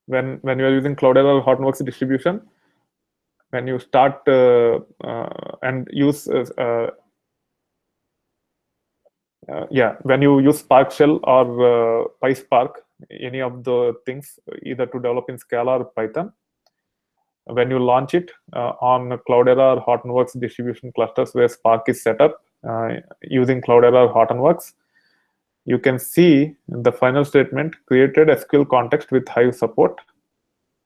[SPEAKER 1] when you are using Cloudera or Hortonworks distribution, when you start and use yeah, when you use Spark Shell or PySpark, any of the things, either to develop in Scala or Python, when you launch it on Cloudera or Hortonworks distribution clusters where Spark is set up using Cloudera or Hortonworks, you can see the final statement created SQL context with Hive support.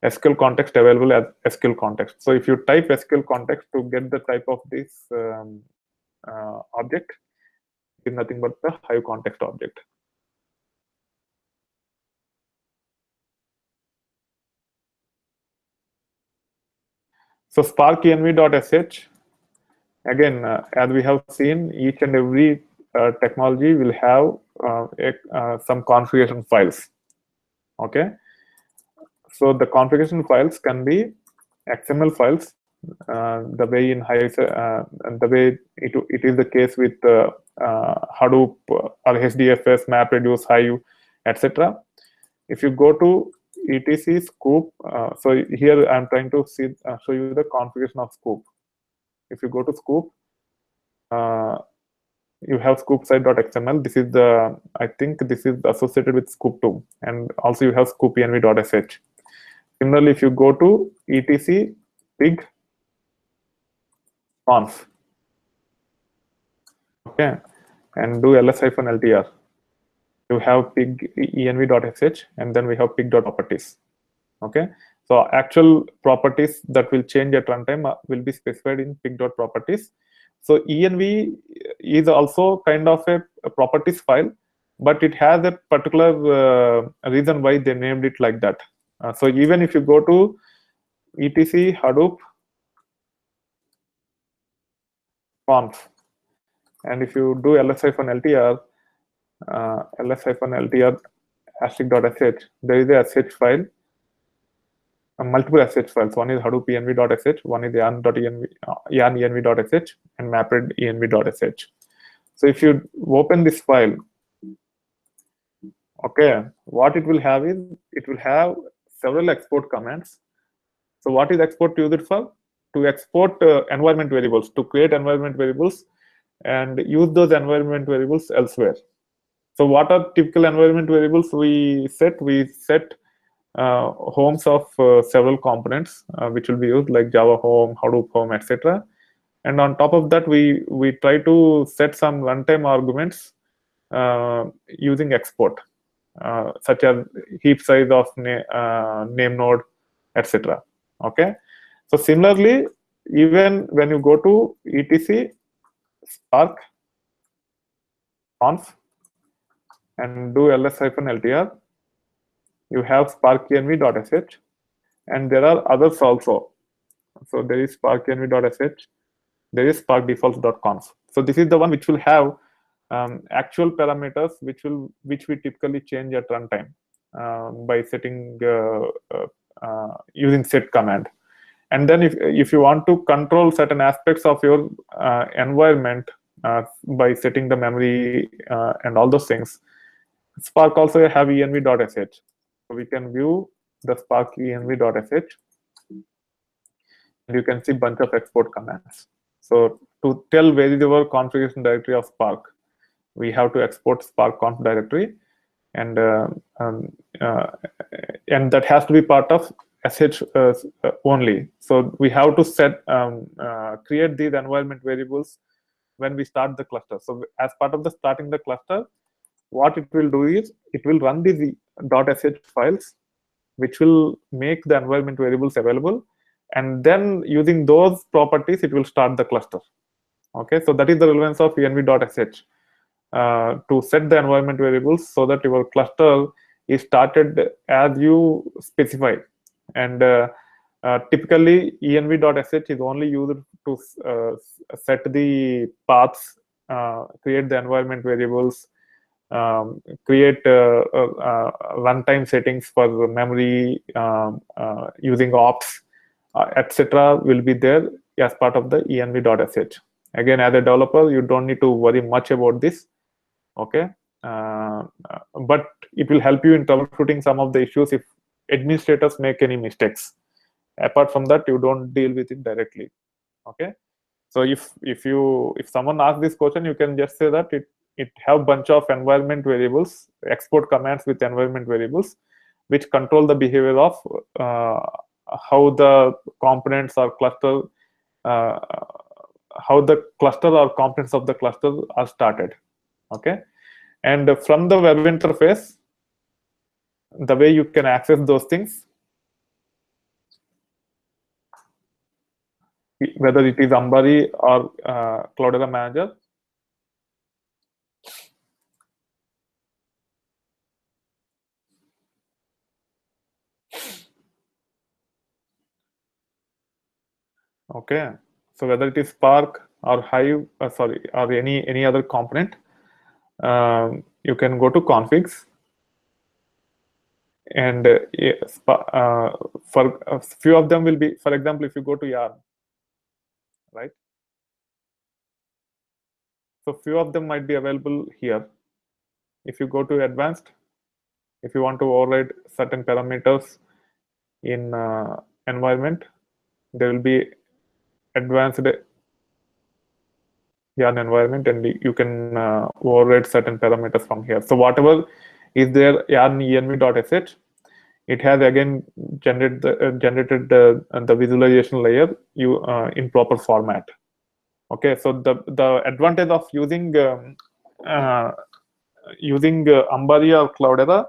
[SPEAKER 1] SQL context available as SQL context. So if you type SQL context to get the type of this object, is nothing but the Hive context object. So spark env.sh, again, as we have seen, each and every technology will have some configuration files. Okay. So the configuration files can be XML files, the way in Hive, and the way it is the case with Hadoop or HDFS, MapReduce, Hive, etc. If you go to etc scoop, so here I'm trying to show you the configuration of scoop. If you go to scoop, you have scoop-site.xml. This is the, I think this is associated with scoop2, and also you have scoop-env.sh. Similarly, if you go to etc pig conf, okay, and do ls-ltr, you have pig env.sh, and then we have pig.properties. Okay, so actual properties that will change at runtime will be specified in pig.properties. So env is also kind of a properties file, but it has a particular reason why they named it like that. So even if you go to etc Hadoop conf, and if you do ls-ltr, ls-ltr *.sh, there is a sh file, multiple sh files. One is Hadoop env.sh, one is yarn.env.sh, and mapred env.sh. So if you open this file, okay, what it will have is, it will have several export commands. So what is export used for? To export environment variables, to create environment variables and use those environment variables elsewhere. So what are typical environment variables we set? We set homes of several components which will be used, like Java home, Hadoop home, etc. And on top of that, we try to set some runtime arguments using export, such as heap size of name node, etc. Okay. So similarly, even when you go to etc spark conf and do ls-ltr, you have spark env.sh, and there are others also. So there is spark env.sh, there is spark defaults.conf. So this is the one which will have actual parameters which we typically change at runtime by setting using set command. And then if you want to control certain aspects of your environment by setting the memory and all those things, Spark also have env.sh. So we can view the Spark env.sh, and you can see bunch of export commands. So to tell where is our configuration directory of Spark, we have to export Spark conf directory, and that has to be part of sh only. So we have to set create these environment variables when we start the cluster. So as part of the starting the cluster, what it will do is it will run these .sh files, which will make the environment variables available, and then using those properties it will start the cluster. Okay, so that is the relevance of env.sh, to set the environment variables so that your cluster is started as you specify. And typically env.sh is only used to set the paths, create the environment variables, create runtime settings for memory, using ops, etc. will be there as part of the env.sh. Again, as a developer, you don't need to worry much about this. Okay, but it will help you in troubleshooting some of the issues if administrators make any mistakes. Apart from that, you don't deal with it directly. Okay, so if someone asks this question, you can just say that it have bunch of environment variables, export commands with environment variables, which control the behavior of how the components or cluster, how the cluster or components of the cluster are started. Okay, and from the web interface, the way you can access those things, whether it is Ambari or Cloudera Manager, okay, so whether it is Spark or Hive, or any other component, you can go to configs, and for a few of them will be, for example, if you go to yarn, right? So few of them might be available here. If you go to advanced, if you want to override certain parameters in environment, there will be advanced yarn environment, and you can override certain parameters from here. So whatever is there yarn env.sh, it has again generated the visualization layer in proper format. Okay, so the advantage of using Ambari or Cloudera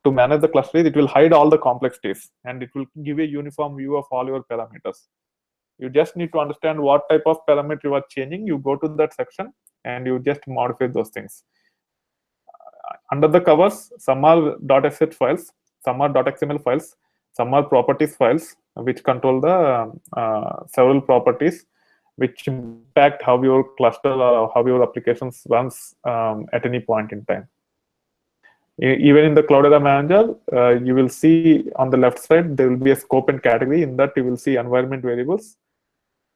[SPEAKER 1] to manage the cluster is it will hide all the complexities, and it will give a uniform view of all your parameters. You just need to understand what type of parameter you are changing. You go to that section and you just modify those things. Under the covers, some are .sh files, some are .xml files, some are properties files, which control the several properties which impact how your cluster or how your applications runs at any point in time. Even in the Cloudera Manager, you will see on the left side, there will be a scope and category. In that, you will see environment variables,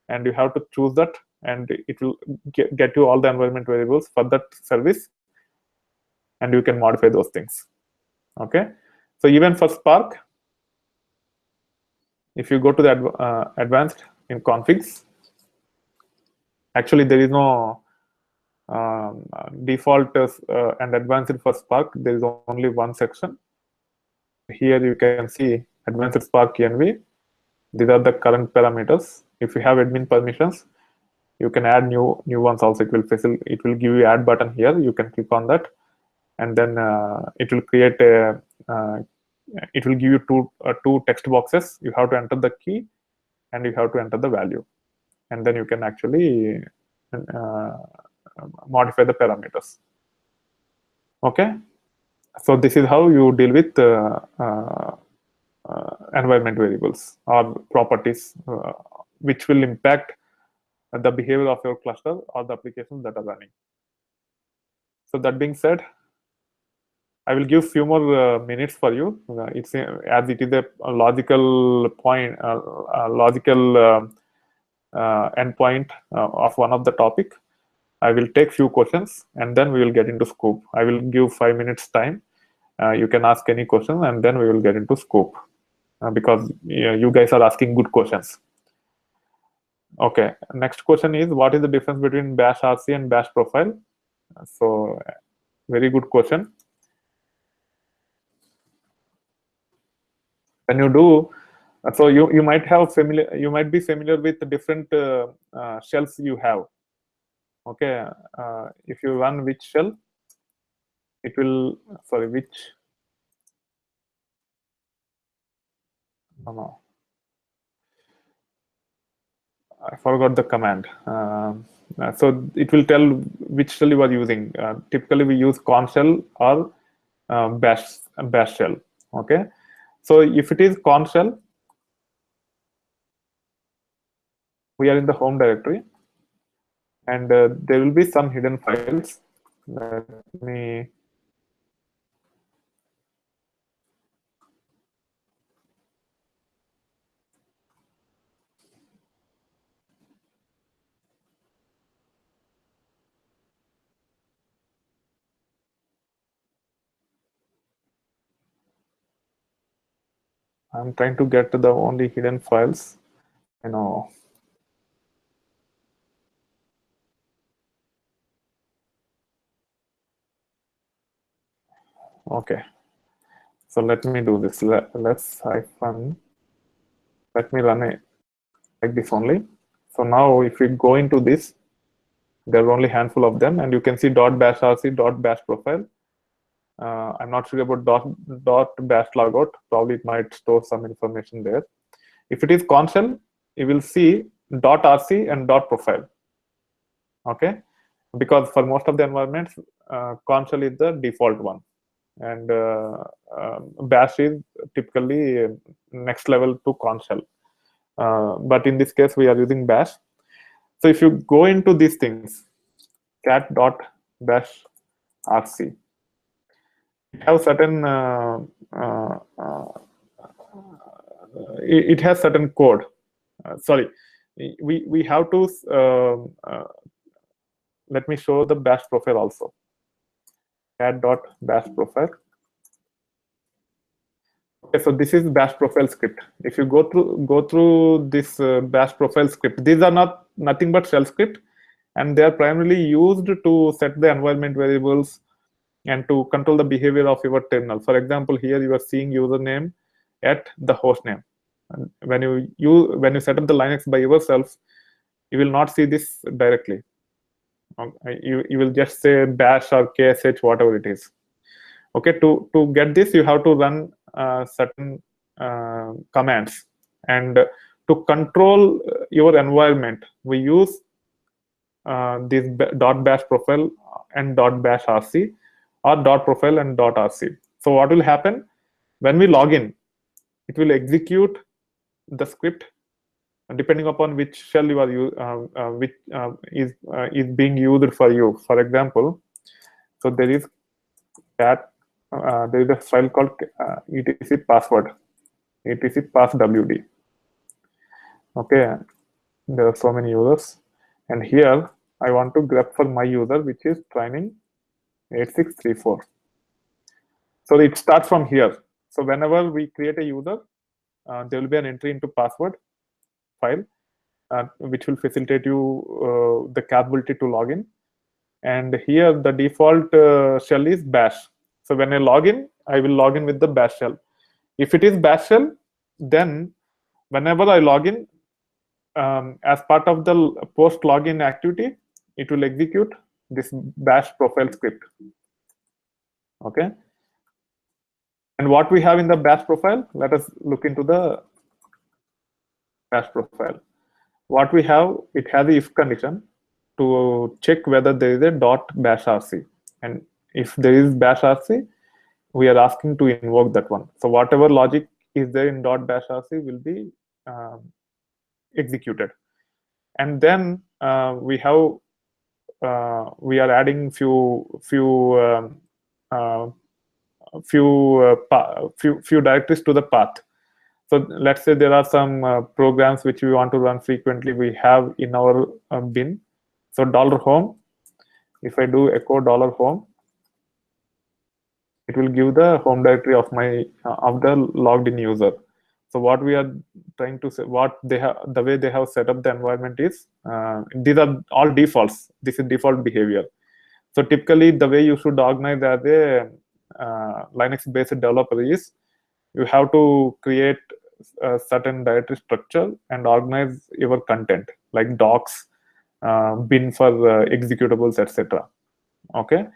[SPEAKER 1] and you have to choose that, and it will get you all the environment variables for that service, and you can modify those things. Okay, so even for Spark, If you go to the advanced in configs, actually there is no default and advanced for Spark. There is only one section. Here you can see advanced Spark env. These are the current parameters. If you have admin permissions, you can add new ones also. It will give you add button here. You can click on that, and then it will create a it will give you two text boxes. You have to enter the key and you have to enter the value, and then you can actually modify the parameters. Okay, so this is how you deal with environment variables or properties which will impact the behavior of your cluster or the applications that are running. So that being said, I will give few more minutes for you. It's as it is a logical point, logical endpoint of one of the topic. I will take few questions and then we will get into scope. I will give 5 minutes time. You can ask any question and then we will get into scope because you guys are asking good questions. Okay, next question is, what is the difference between bash RC and bash profile? So very good question. When you do, so you might be familiar with the different shells you have. Okay, if you run which shell, it will, sorry, which, no, I forgot the command. So it will tell which shell you are using. Typically we use corn shell or bash shell. Okay, so if it is corn shell, we are in the home directory, and there will be some hidden files. Let me I'm trying to get to the only hidden files. I know. Okay, so let me do this. Let's hyphen. Let me run it like this only. So now if we go into this, there are only handful of them, and you can see .bash rc, .bash profile. I'm not sure about .bash logout. Probably it might store some information there. If it is corn shell, you will see .rc and .profile. Okay, because for most of the environments, corn shell is the default one, and bash is typically next level to corn shell. But in this case, we are using bash. So if you go into these things, cat.bash rc, it has certain it has certain code. Sorry, we have to let me show the bash profile also. Cat.bash profile. Okay, so this is bash profile script. If you go through this bash profile script, these are nothing but shell script, and they are primarily used to set the environment variables and to control the behavior of your terminal. For example, here you are seeing username at the host name. And when you set up the Linux by yourself, you will not see this directly. You will just say bash or ksh, whatever it is. Okay, to get this, you have to run certain commands, and to control your environment, we use this .bash profile and .bash rc, or .profile and .rc. So what will happen when we log in? It will execute the script depending upon which shell you are which is being used for you. For example, so there is cat. There is a file called etc password, etc passwd. Okay, there are so many users, and here I want to grep for my user, which is training 8634. So it starts from here. So whenever we create a user, there will be an entry into password file, which will facilitate you the capability to log in. And here the default shell is bash. So when I log in, I will log in with the bash shell. If it is bash shell, then whenever I log in, as part of the post login activity, it will execute this bash profile script. Okay. And what we have in the bash profile, let us look into the bash profile. What we have, it has the if condition to check whether there is a .bash rc, and if there is bash rc, we are asking to invoke that one. So whatever logic is there in .bash rc will be executed. And then we are adding few directories to the path. So let's say there are some programs which we want to run frequently. We have in our bin. So $home. If I do echo $home, it will give the home directory of my of the logged in user. So what we are trying to say, what they have, the way they have set up the environment is, these are all defaults. This is default behavior. So typically, the way you should organize as a Linux-based developer is, you have to create a certain directory structure and organize your content, like docs, bin for executables, etc. Okay.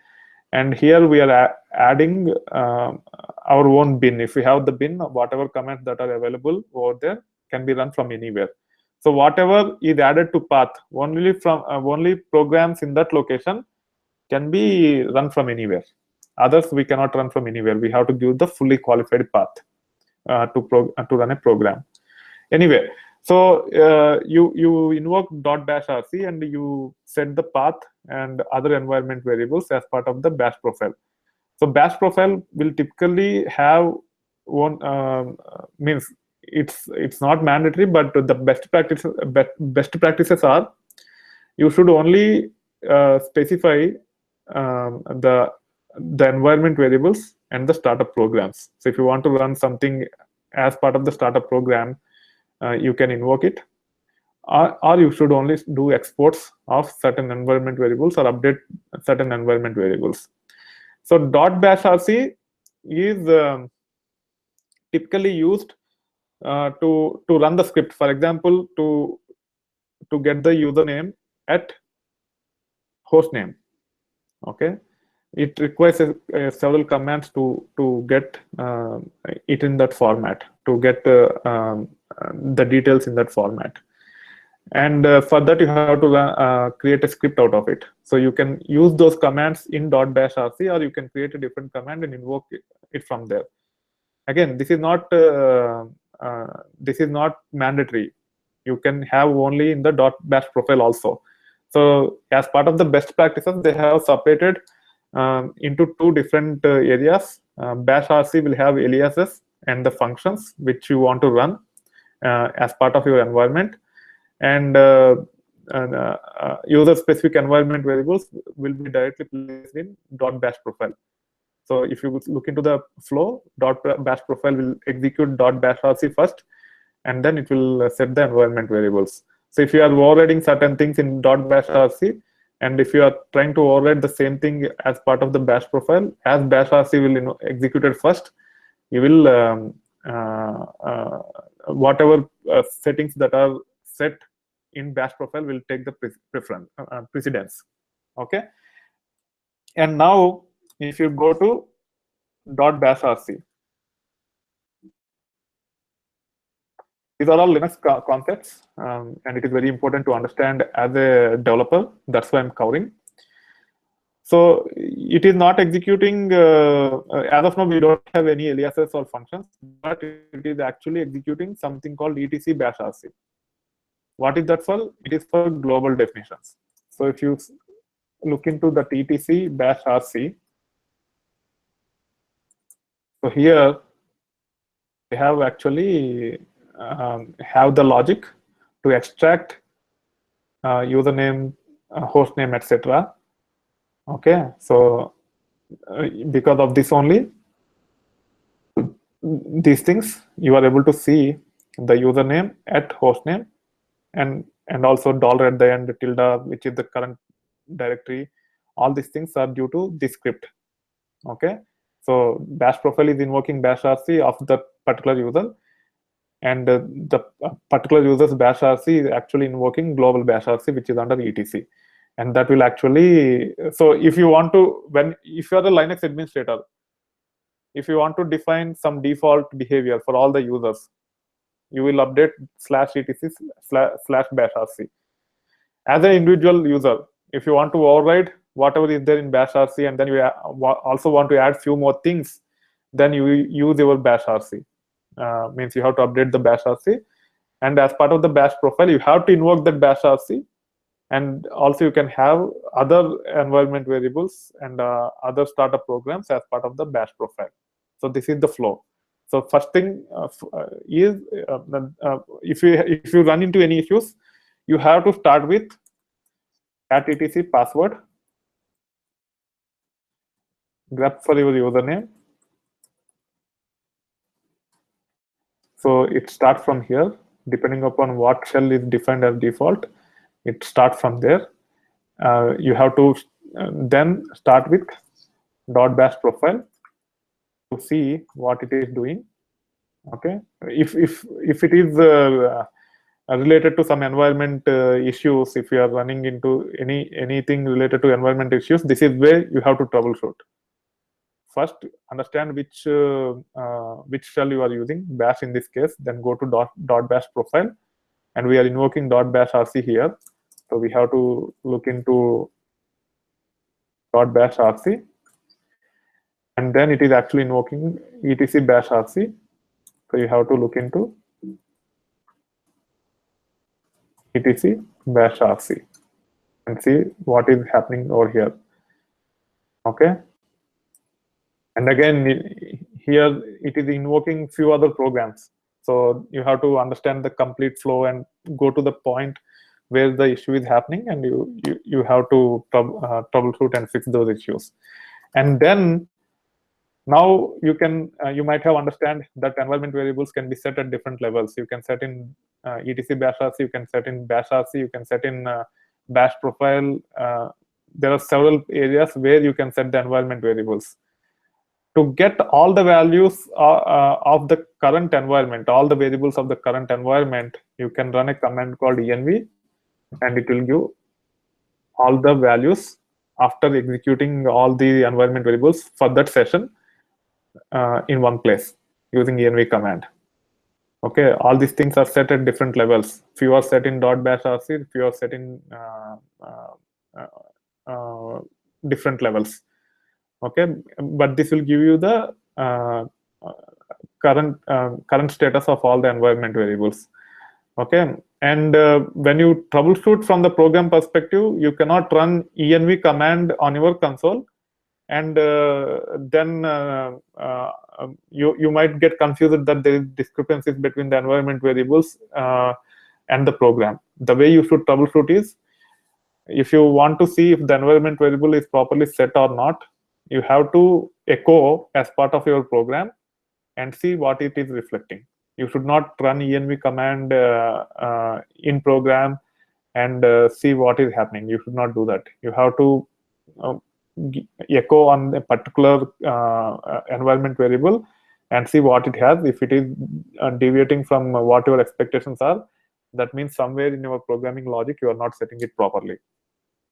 [SPEAKER 1] And here we are adding our own bin. If we have the bin, whatever commands that are available over there can be run from anywhere. So whatever is added to path, only programs in that location can be run from anywhere. Others we cannot run from anywhere. We have to give the fully qualified path to run a program. Anyway, so you invoke .bash rc and you set the path and other environment variables as part of the bash profile. So bash profile will typically have one means it's not mandatory, but the best practices are, you should only specify the environment variables and the startup programs. So if you want to run something as part of the startup program, you can invoke it, or you should only do exports of certain environment variables or update certain environment variables. So .bash rc is typically used to run the script. For example, to get the username at hostname. Okay, it requires several commands to get it in that format, to get the details in that format. And for that, you have to create a script out of it. So you can use those commands in .bash rc, or you can create a different command and invoke it from there. Again, this is not mandatory. You can have only in the .bash profile also. So as part of the best practices, they have separated into two different areas. Bash rc will have aliases and the functions which you want to run as part of your environment, and user-specific environment variables will be directly placed in .bash profile. So if you look into the flow, .bash profile will execute .bash rc first, and then it will set the environment variables. So if you are overriding certain things in .bash rc, and if you are trying to override the same thing as part of the bash profile, as bash rc will execute it first, you will whatever settings that are set in bash profile will take the precedence. Okay. And now if you go to .bash rc, these are all Linux concepts, and it is very important to understand as a developer. That's why I'm covering. So it is not executing, as of now, we don't have any aliases or functions, but it is actually executing something called etc bash rc. What is that for? It is for global definitions. So if you look into the etc bash rc, so here they have actually have the logic to extract username, hostname, etc. Okay, so because of this only, these things, you are able to see the username at hostname, and also dollar at the end, tilde, which is the current directory. All these things are due to this script. Okay, so bash profile is invoking bash rc of the particular user, and the particular user's bash rc is actually invoking global bash rc, which is under etc. And that will actually, so if you want to, if you are a Linux administrator, if you want to define some default behavior for all the users, you will update /etc /bash rc. As an individual user, if you want to override whatever is there in bash rc, and then you also want to add few more things, then you use your bash rc. Means you have to update the bash rc, and as part of the bash profile, you have to invoke that bash rc, and also you can have other environment variables and other startup programs as part of the bash profile. So this is the flow. So first thing is if you run into any issues, you have to start with @etc password, grep for your username. So it starts from here, depending upon what shell is defined as default. It starts from there. You have to then start with .bash profile to see what it is doing. Okay, if it is related to some environment issues, if you are running into anything related to environment issues, this is where you have to troubleshoot. First, understand which shell you are using, bash in this case, then go to .bash profile, and we are invoking .bash rc here. So we have to look into .bash rc, and then it is actually invoking etc bash rc. So you have to look into etc bash rc and see what is happening over here. Okay, and again here it is invoking few other programs. So you have to understand the complete flow and go to the point where the issue is happening, and you have to troubleshoot and fix those issues. And then now you can you might have understand that environment variables can be set at different levels. You can set in etc bash rc, you can set in bash rc, you can set in bash profile. There are several areas where you can set the environment variables. To get all the values of the current environment, all the variables of the current environment, you can run a command called env, and it will give all the values after executing all the environment variables for that session in one place using env command. Okay, all these things are set at different levels. Few are set in .bash rc, few are set in different levels. Okay, but this will give you the current status of all the environment variables. Okay, and when you troubleshoot from the program perspective, you cannot run env command on your console, and then you might get confused that there is discrepancies between the environment variables and the program. The way you should troubleshoot is, if you want to see if the environment variable is properly set or not, you have to echo as part of your program and see what it is reflecting. You should not run env command in program and see what is happening. You should not do that. You have to echo on a particular environment variable and see what it has. If it is deviating from what your expectations are, that means somewhere in your programming logic you are not setting it properly.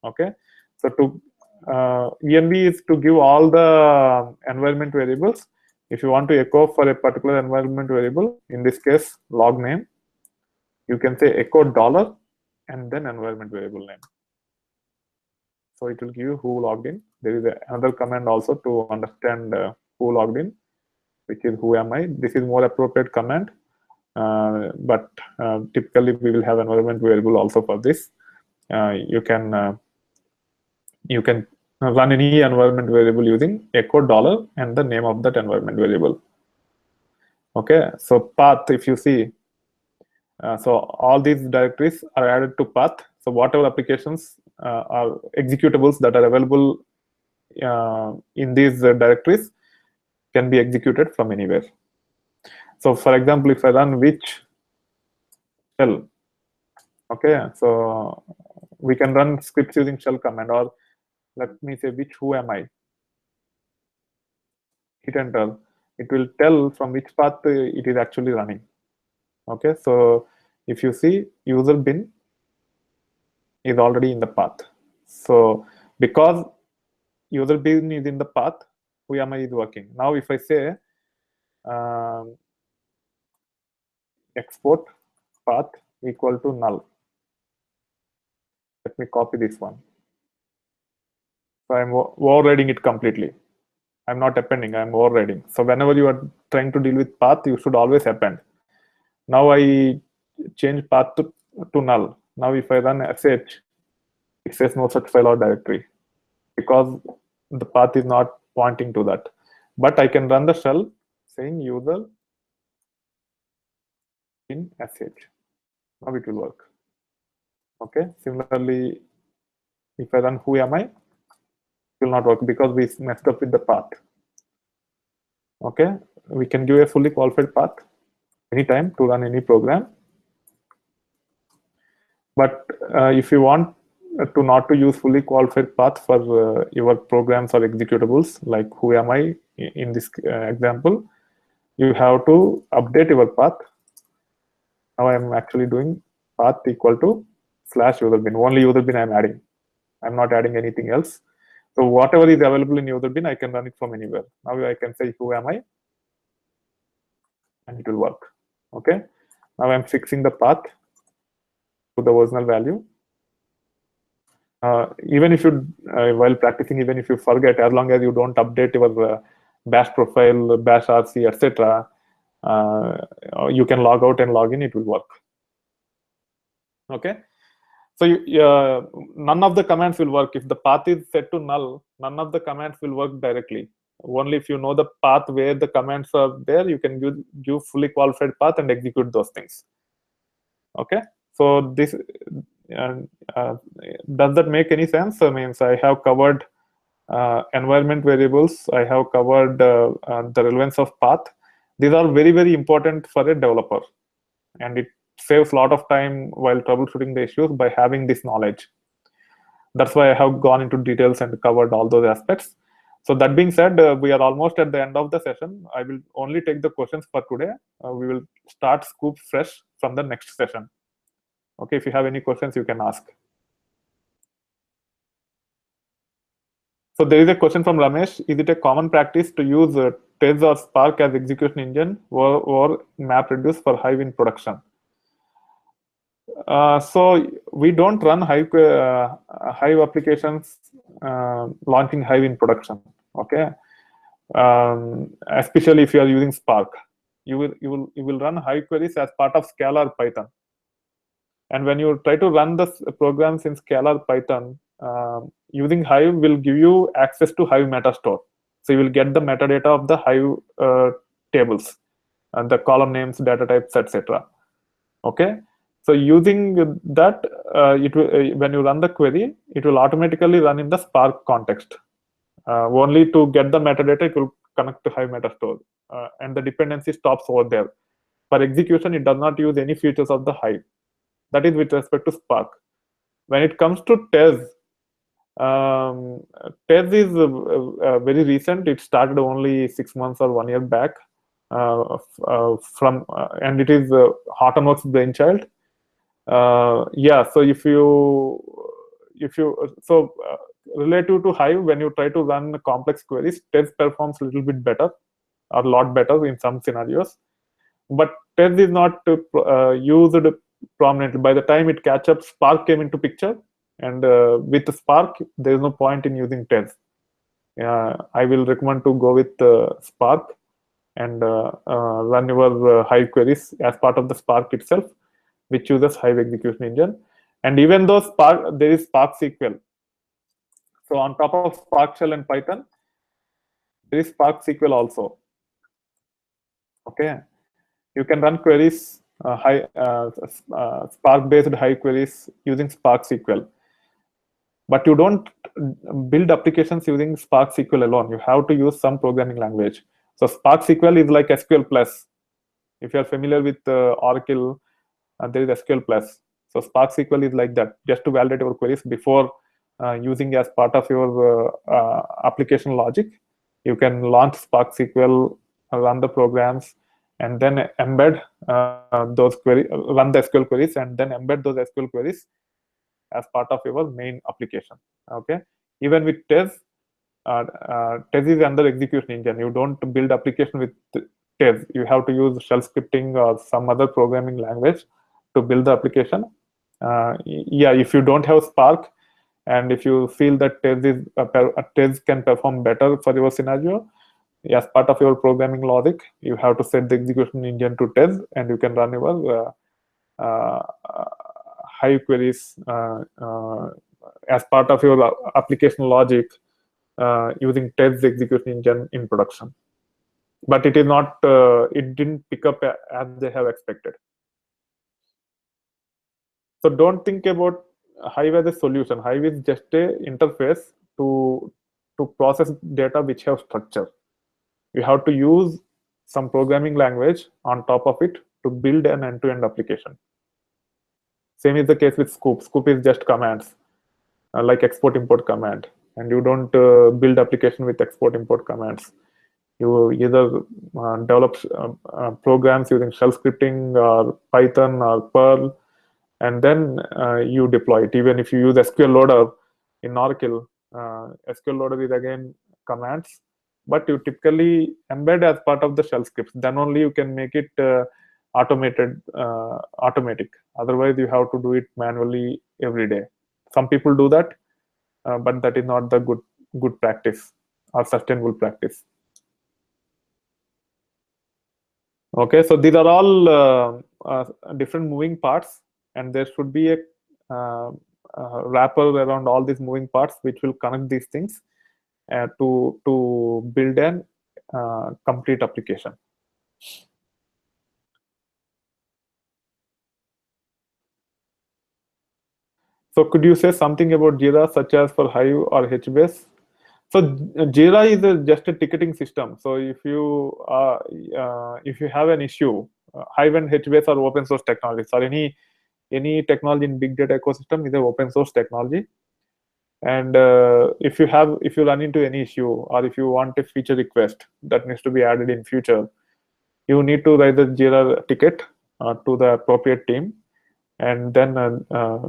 [SPEAKER 1] Okay, so to env is to give all the environment variables. If you want to echo for a particular environment variable, in this case log name, you can say echo $ and then environment variable name. So it will give you who logged in. There is another command also to understand who logged in, which is who am I. This is more appropriate command, but typically we will have environment variable also for this. You can run any environment variable using echo $ and the name of that environment variable. Okay, so path, if you see, so all these directories are added to path. So whatever applications are executables that are available in these directories can be executed from anywhere. So for example, if I run which shell, okay, so we can run scripts using shell command, or let me say which who am I, hit enter. It will tell from which path it is actually running. Okay, so if you see, user bin is already in the path. So because user bin is in the path, who am I is working. Now if I say um, export path equal to null, let me copy this one. So I'm overriding it completely. I'm not appending, I'm overriding. So whenever you are trying to deal with path, you should always append. Now I change path to null. Now if I run sh, it says no such file or directory, because the path is not pointing to that. But I can run the shell saying user in sh. Now it will work. Okay. Similarly, if I run who am I, it will not work because we messed up with the path. Okay. We can give a fully qualified path anytime to run any program. But if you want to not to use fully qualified path for your programs or executables, like who am I in this example, you have to update your path. Now I'm actually doing path equal to slash user bin. Only user bin I'm adding. I'm not adding anything else. So whatever is available in user bin, I can run it from anywhere. Now I can say who am I, and it will work. Okay. Now I'm fixing the path to the original value. Even if you, while practicing, even if you forget, as long as you don't update your bash profile, bash RC, etc., you can log out and log in, it will work. Okay. So none of the commands will work. If the path is set to null, none of the commands will work directly. Only if you know the path where the commands are there, you can give fully qualified path and execute those things. Okay. So this does that make any sense? I mean, I have covered environment variables. I have covered the relevance of path. These are very, very important for a developer, and it saves a lot of time while troubleshooting the issues by having this knowledge. That's why I have gone into details and covered all those aspects. So that being said, we are almost at the end of the session. I will only take the questions for today. We will start Scoop fresh from the next session. Okay, if you have any questions, you can ask. So there is a question from Ramesh. Is it a common practice to use Tez or Spark as execution engine or MapReduce for Hive in production? So we don't run Hive applications launching Hive in production. Okay, especially if you are using Spark, you will run Hive queries as part of Scala or Python. And when you try to run the programs in Scala or Python, using Hive will give you access to Hive metastore. So you will get the metadata of the Hive tables and the column names, data types, etc. Okay. So using that, it will, when you run the query, it will automatically run in the Spark context. Only to get the metadata, it will connect to Hive metastore, and the dependency stops over there. For execution, it does not use any features of the Hive. That is with respect to Spark. When it comes to Tez, Tez is very recent. It started only 6 months or 1 year back, and it is Hortonworks brainchild. Yeah, so relative to Hive, when you try to run complex queries, Tez performs a little bit better, or a lot better in some scenarios. But Tez is not used prominently. By the time it catch up, Spark came into picture, and with Spark, there is no point in using Tez. I will recommend to go with Spark and run your Hive queries as part of the Spark itself, which uses Hive execution engine. And even though Spark, there is Spark SQL. So on top of Spark Shell and Python, there is Spark SQL also. Okay, you can run queries, Spark-based Hive queries using Spark SQL. But you don't build applications using Spark SQL alone. You have to use some programming language. So Spark SQL is like SQL plus. If you are familiar with Oracle, there is SQL Plus. So Spark SQL is like that, just to validate your queries before using as part of your application logic. You can launch Spark SQL, run the programs, and then embed those queries, run the SQL queries, and then embed those SQL queries as part of your main application. Okay. Even with Tez, Tez is under execution engine. You don't build application with Tez. You have to use shell scripting or some other programming language to build the application. Yeah, if you don't have Spark, and if you feel that Tez can perform better for your scenario, as part of your programming logic, you have to set the execution engine to Tez, and you can run your Hive queries as part of your application logic using Tez execution engine in production. But it is not. It didn't pick up as they have expected. So don't think about Hive as a solution. Hive is just a interface to process data which have structure. You have to use some programming language on top of it to build an end-to-end application. Same is the case with Scoop. Scoop is just commands, like export import command, and you don't build application with export import commands. You either develop programs using shell scripting or Python or Perl, and then you deploy it. Even if you use SQL loader in Oracle, SQL loader is again commands, but you typically embed as part of the shell scripts. Then only you can make it automatic. Otherwise, you have to do it manually every day. Some people do that, but that is not the good practice or sustainable practice. Okay, so these are all different moving parts, and there should be a wrapper around all these moving parts, which will connect these things to build an complete application. So could you say something about Jira, such as for Hive or HBase? So Jira is just a ticketing system. So if you have an issue, Hive and HBase are open source technologies, or any technology in big data ecosystem is an open source technology. And if you run into any issue, or if you want a feature request that needs to be added in future, you need to write the Jira ticket to the appropriate team, and then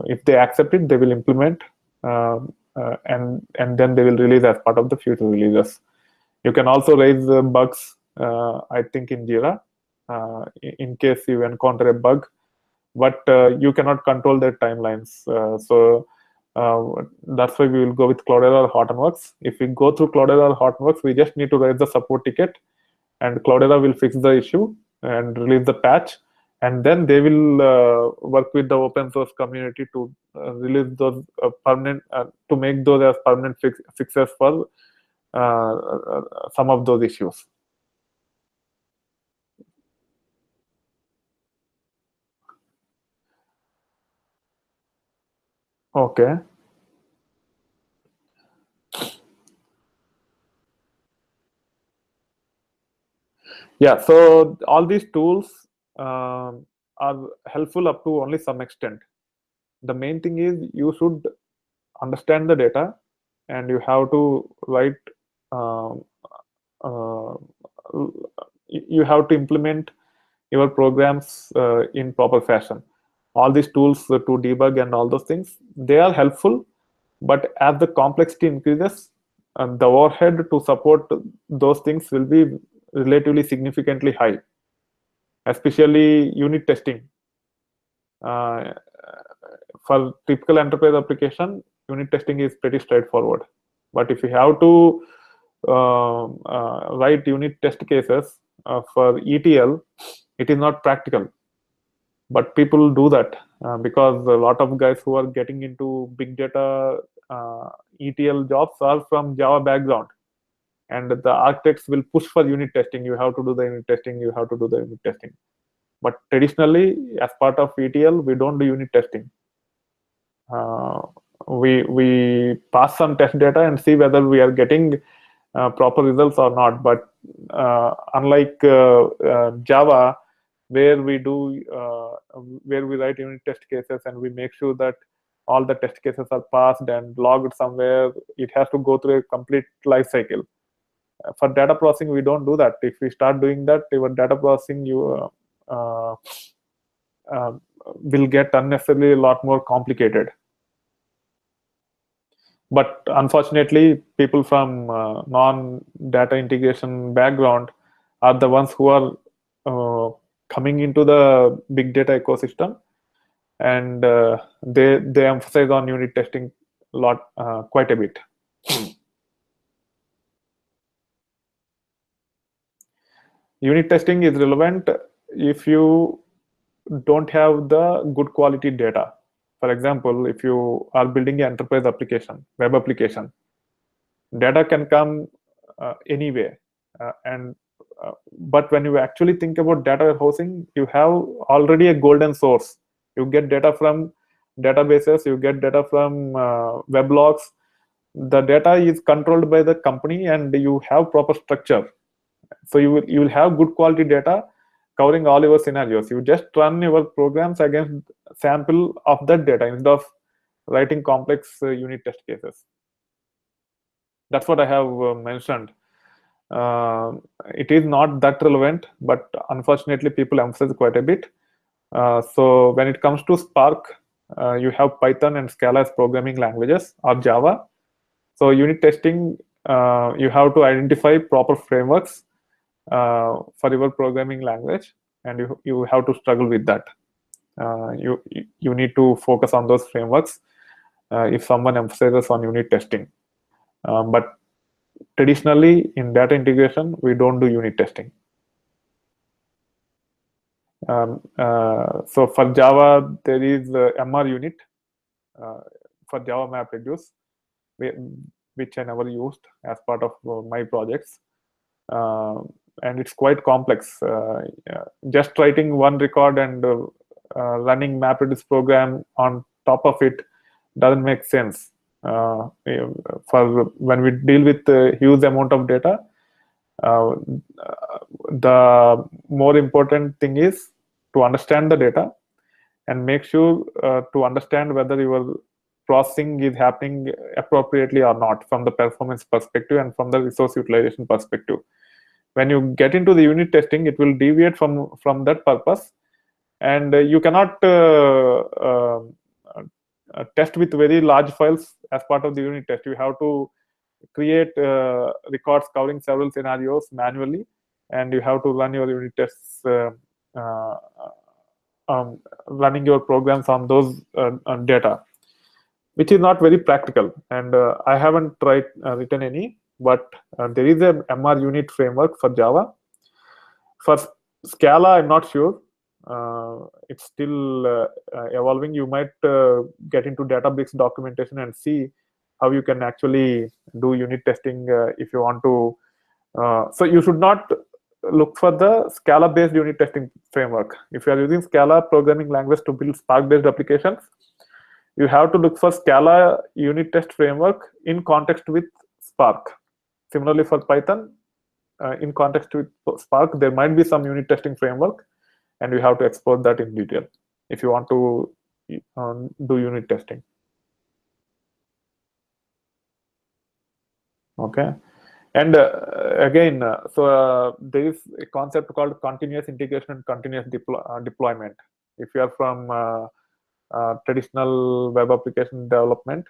[SPEAKER 1] if they accept it, they will implement, and then they will release as part of the future releases. You can also raise bugs, I think, in Jira in case you encounter a bug, but you cannot control their timelines. So that's why we will go with Cloudera or Hortonworks. If we go through Cloudera or Hortonworks, we just need to raise the support ticket, and Cloudera will fix the issue and release the patch, and then they will work with the open source community to release those permanent, to make those as permanent fixes for some of those issues. Okay. Yeah, so all these tools are helpful up to only some extent. The main thing is you should understand the data, and you have to write, you have to implement your programs in proper fashion. All these tools to debug and all those things, they are helpful, but as the complexity increases, the overhead to support those things will be relatively significantly high, especially unit testing. For typical enterprise application, unit testing is pretty straightforward. But if you have to write unit test cases for ETL, it is not practical. But people do that because a lot of guys who are getting into big data ETL jobs are from Java background, and the architects will push for unit testing. You have to do the unit testing. You have to do the unit testing. But traditionally, as part of ETL, we don't do unit testing. We pass some test data and see whether we are getting proper results or not. But unlike Java, where we do where we write unit test cases, and we make sure that all the test cases are passed and logged somewhere. It has to go through a complete life cycle. For data processing, we don't do that. If we start doing that, your data processing uh, will get unnecessarily a lot more complicated. But unfortunately, people from non-data integration background are the ones who are coming into the big data ecosystem, and they emphasize on unit testing a lot, quite a bit. Unit testing is relevant if you don't have the good quality data. For example, if you are building an enterprise application, web application, data can come anyway, and but when you actually think about data warehousing, you have already a golden source. You get data from databases, you get data from weblogs. The data is controlled by the company, and you have proper structure. So you will have good quality data covering all your scenarios. You just run your programs against sample of that data instead of writing complex unit test cases. That's what I have mentioned. It is not that relevant, but unfortunately people emphasize quite a bit. So when it comes to Spark, you have Python and Scala as programming languages, or Java. So unit testing, you have to identify proper frameworks for your programming language, and you have to struggle with that. You need to focus on those frameworks if someone emphasizes on unit testing. But traditionally in data integration, we don't do unit testing. So for Java, there is MR unit for Java MapReduce, which I never used as part of my projects. And it's quite complex. Just writing one record and running MapReduce program on top of it doesn't make sense. For when we deal with a huge amount of data, the more important thing is to understand the data and make sure to understand whether your processing is happening appropriately or not from the performance perspective and from the resource utilization perspective. When you get into the unit testing, it will deviate from that purpose, and you cannot test with very large files as part of the unit test. You have to create records covering several scenarios manually, and you have to run your unit tests, running your programs on those data, which is not very practical. And I haven't written any, but there is a MR unit framework for Java. For Scala, I'm not sure. It's still evolving. You might get into Databricks documentation and see how you can actually do unit testing if you want to. So you should not look for the Scala-based unit testing framework. If you are using Scala programming language to build Spark-based applications, you have to look for Scala unit test framework in context with Spark. Similarly for Python, in context with Spark, there might be some unit testing framework, and you have to explore that in detail if you want to do unit testing. Okay. And again, so there is a concept called continuous integration and continuous deployment. If you are from traditional web application development,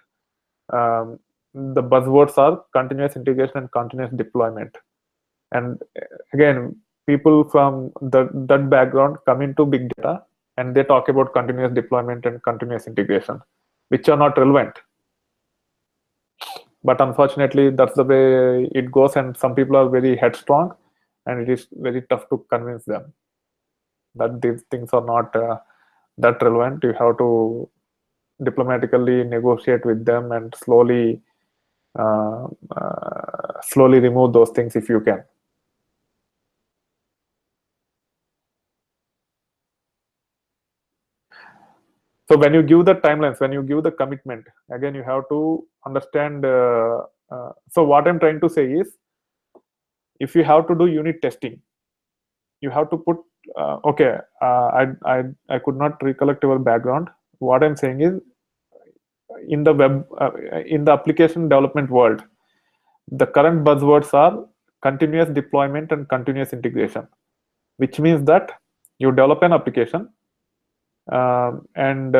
[SPEAKER 1] the buzzwords are continuous integration and continuous deployment. And again, people from that background come into big data and they talk about continuous deployment and continuous integration, which are not relevant. But unfortunately, that's the way it goes, and some people are very headstrong, and it is very tough to convince them that these things are not that relevant. You have to diplomatically negotiate with them and slowly remove those things if you can. So when you give the timelines, when you give the commitment, again, you have to understand. So what I'm trying to say is, if you have to do unit testing, you have to put Okay, I could not recollect your background. What I'm saying is, in the web, in the application development world, the current buzzwords are continuous deployment and continuous integration, which means that you develop an application, and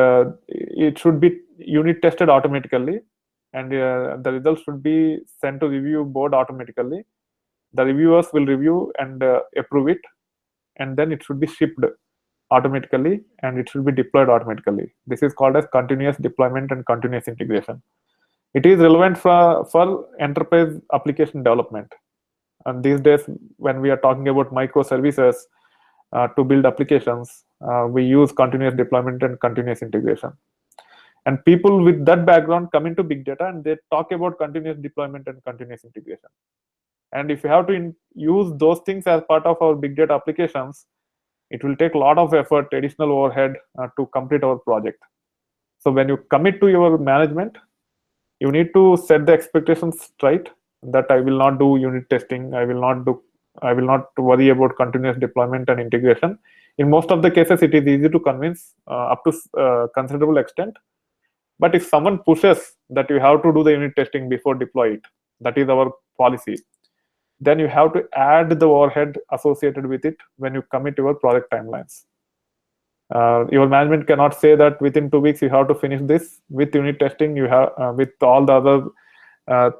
[SPEAKER 1] it should be unit tested automatically, and the results should be sent to review board automatically. The reviewers will review and approve it, and then it should be shipped automatically, and it should be deployed automatically. This is called as continuous deployment and continuous integration. It is relevant for enterprise application development. And these days, when we are talking about microservices to build applications, we use continuous deployment and continuous integration. And people with that background come into big data and they talk about continuous deployment and continuous integration. And if you have to use those things as part of our big data applications, it will take a lot of effort, additional overhead to complete our project. So when you commit to your management, you need to set the expectations straight, that I will not do unit testing, I will not worry about continuous deployment and integration. In most of the cases, it is easy to convince up to considerable extent. But if someone pushes that you have to do the unit testing before deploy it, that is our policy, then you have to add the overhead associated with it when you commit your project timelines. Your management cannot say that within 2 weeks you have to finish this with unit testing, you have with all the other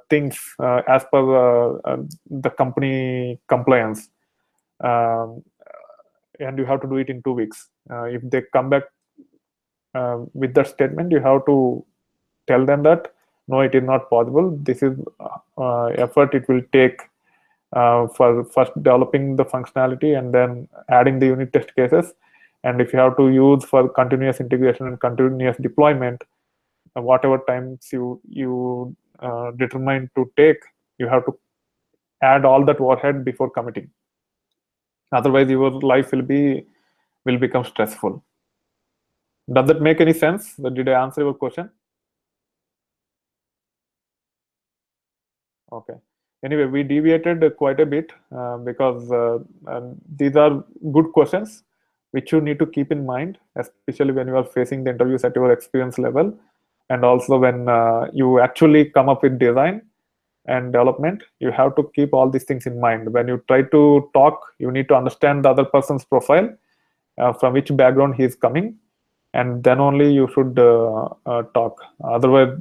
[SPEAKER 1] things as per the company compliance, and you have to do it in 2 weeks. If they come back with that statement, you have to tell them that no, it is not possible. This is effort it will take for first developing the functionality and then adding the unit test cases. And if you have to use for continuous integration and continuous deployment, whatever times you determine to take, you have to add all that overhead before committing. Otherwise, your life will become stressful. Does that make any sense? Did I answer your question? Okay. Anyway, we deviated quite a bit because these are good questions which you need to keep in mind, especially when you are facing the interviews at your experience level, and also when you actually come up with design and development. You have to keep all these things in mind. When you try to talk, you need to understand the other person's profile, from which background he is coming, and then only you should talk. Otherwise,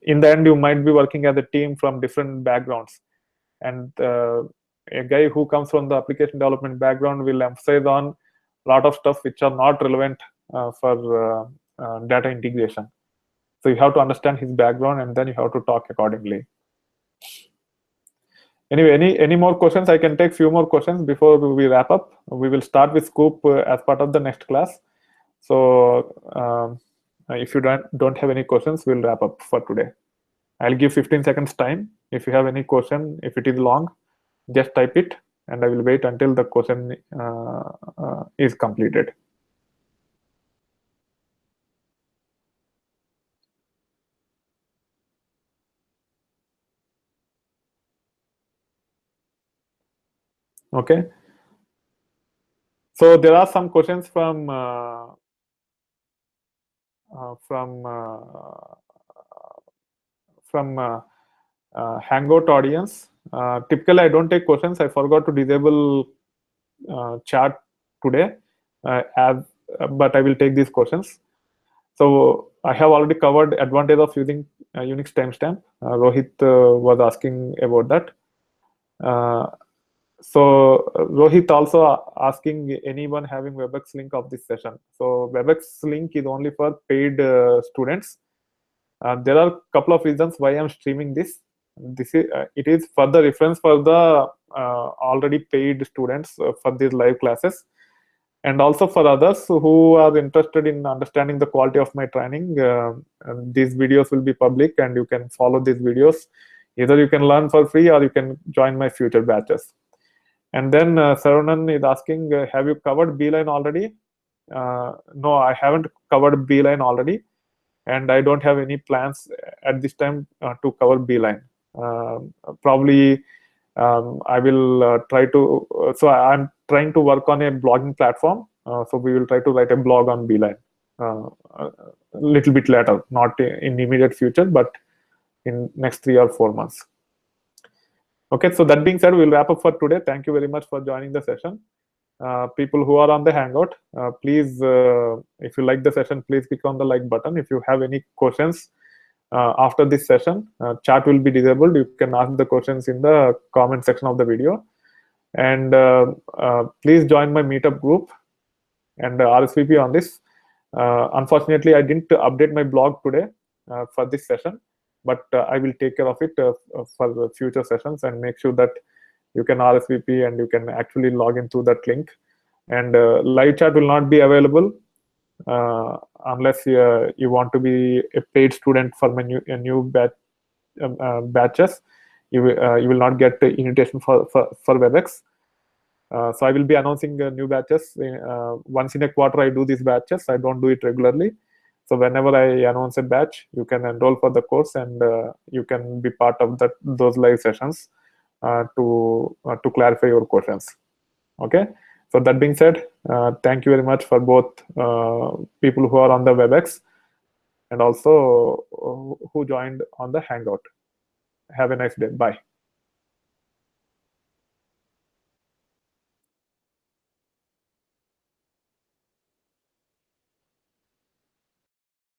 [SPEAKER 1] in the end, you might be working as a team from different backgrounds, and a guy who comes from the application development background will emphasize on a lot of stuff which are not relevant for data integration. So you have to understand his background, and then you have to talk accordingly. Anyway, any more questions? I can take few more questions before we wrap up. We will start with Scoop as part of the next class. So if you don't have any questions, we'll wrap up for today. I'll give 15 seconds time. If you have any question, if it is long, just type it, and I will wait until the question is completed. Okay. So there are some questions from Hangout audience. Typically, I don't take questions. I forgot to disable chat today, but I will take these questions. So I have already covered advantage of using Unix timestamp. Rohit was asking about that. So Rohit also asking anyone having WebEx link of this session. So WebEx link is only for paid students. There are a couple of reasons why I'm streaming this. It is for the reference for the already paid students for these live classes, and also for others who are interested in understanding the quality of my training. These videos will be public, and you can follow these videos. Either you can learn for free, or you can join my future batches. And then Saranan is asking, have you covered Beeline already? No, I haven't covered Beeline already, and I don't have any plans at this time to cover Beeline. Probably I will try to. So I'm trying to work on a blogging platform. So we will try to write a blog on Beeline a little bit later, not in immediate future, but in next 3 or 4 months. Okay, so that being said, we'll wrap up for today. Thank you very much for joining the session. People who are on the Hangout, please, if you like the session, please click on the like button. If you have any questions after this session, chat will be disabled. You can ask the questions in the comment section of the video. And please join my meetup group and RSVP on this. Unfortunately, I didn't update my blog today for this session, but I will take care of it for the future sessions and make sure that you can RSVP and you can actually log into that link. And live chat will not be available unless you want to be a paid student for my new batches. You will not get the invitation for WebEx. So I will be announcing new batches once in a quarter. I do these batches. I don't do it regularly. So whenever I announce a batch, you can enroll for the course and you can be part of those live sessions to clarify your questions. Okay. So that being said, thank you very much for both people who are on the WebEx and also who joined on the Hangout. Have a nice day. Bye.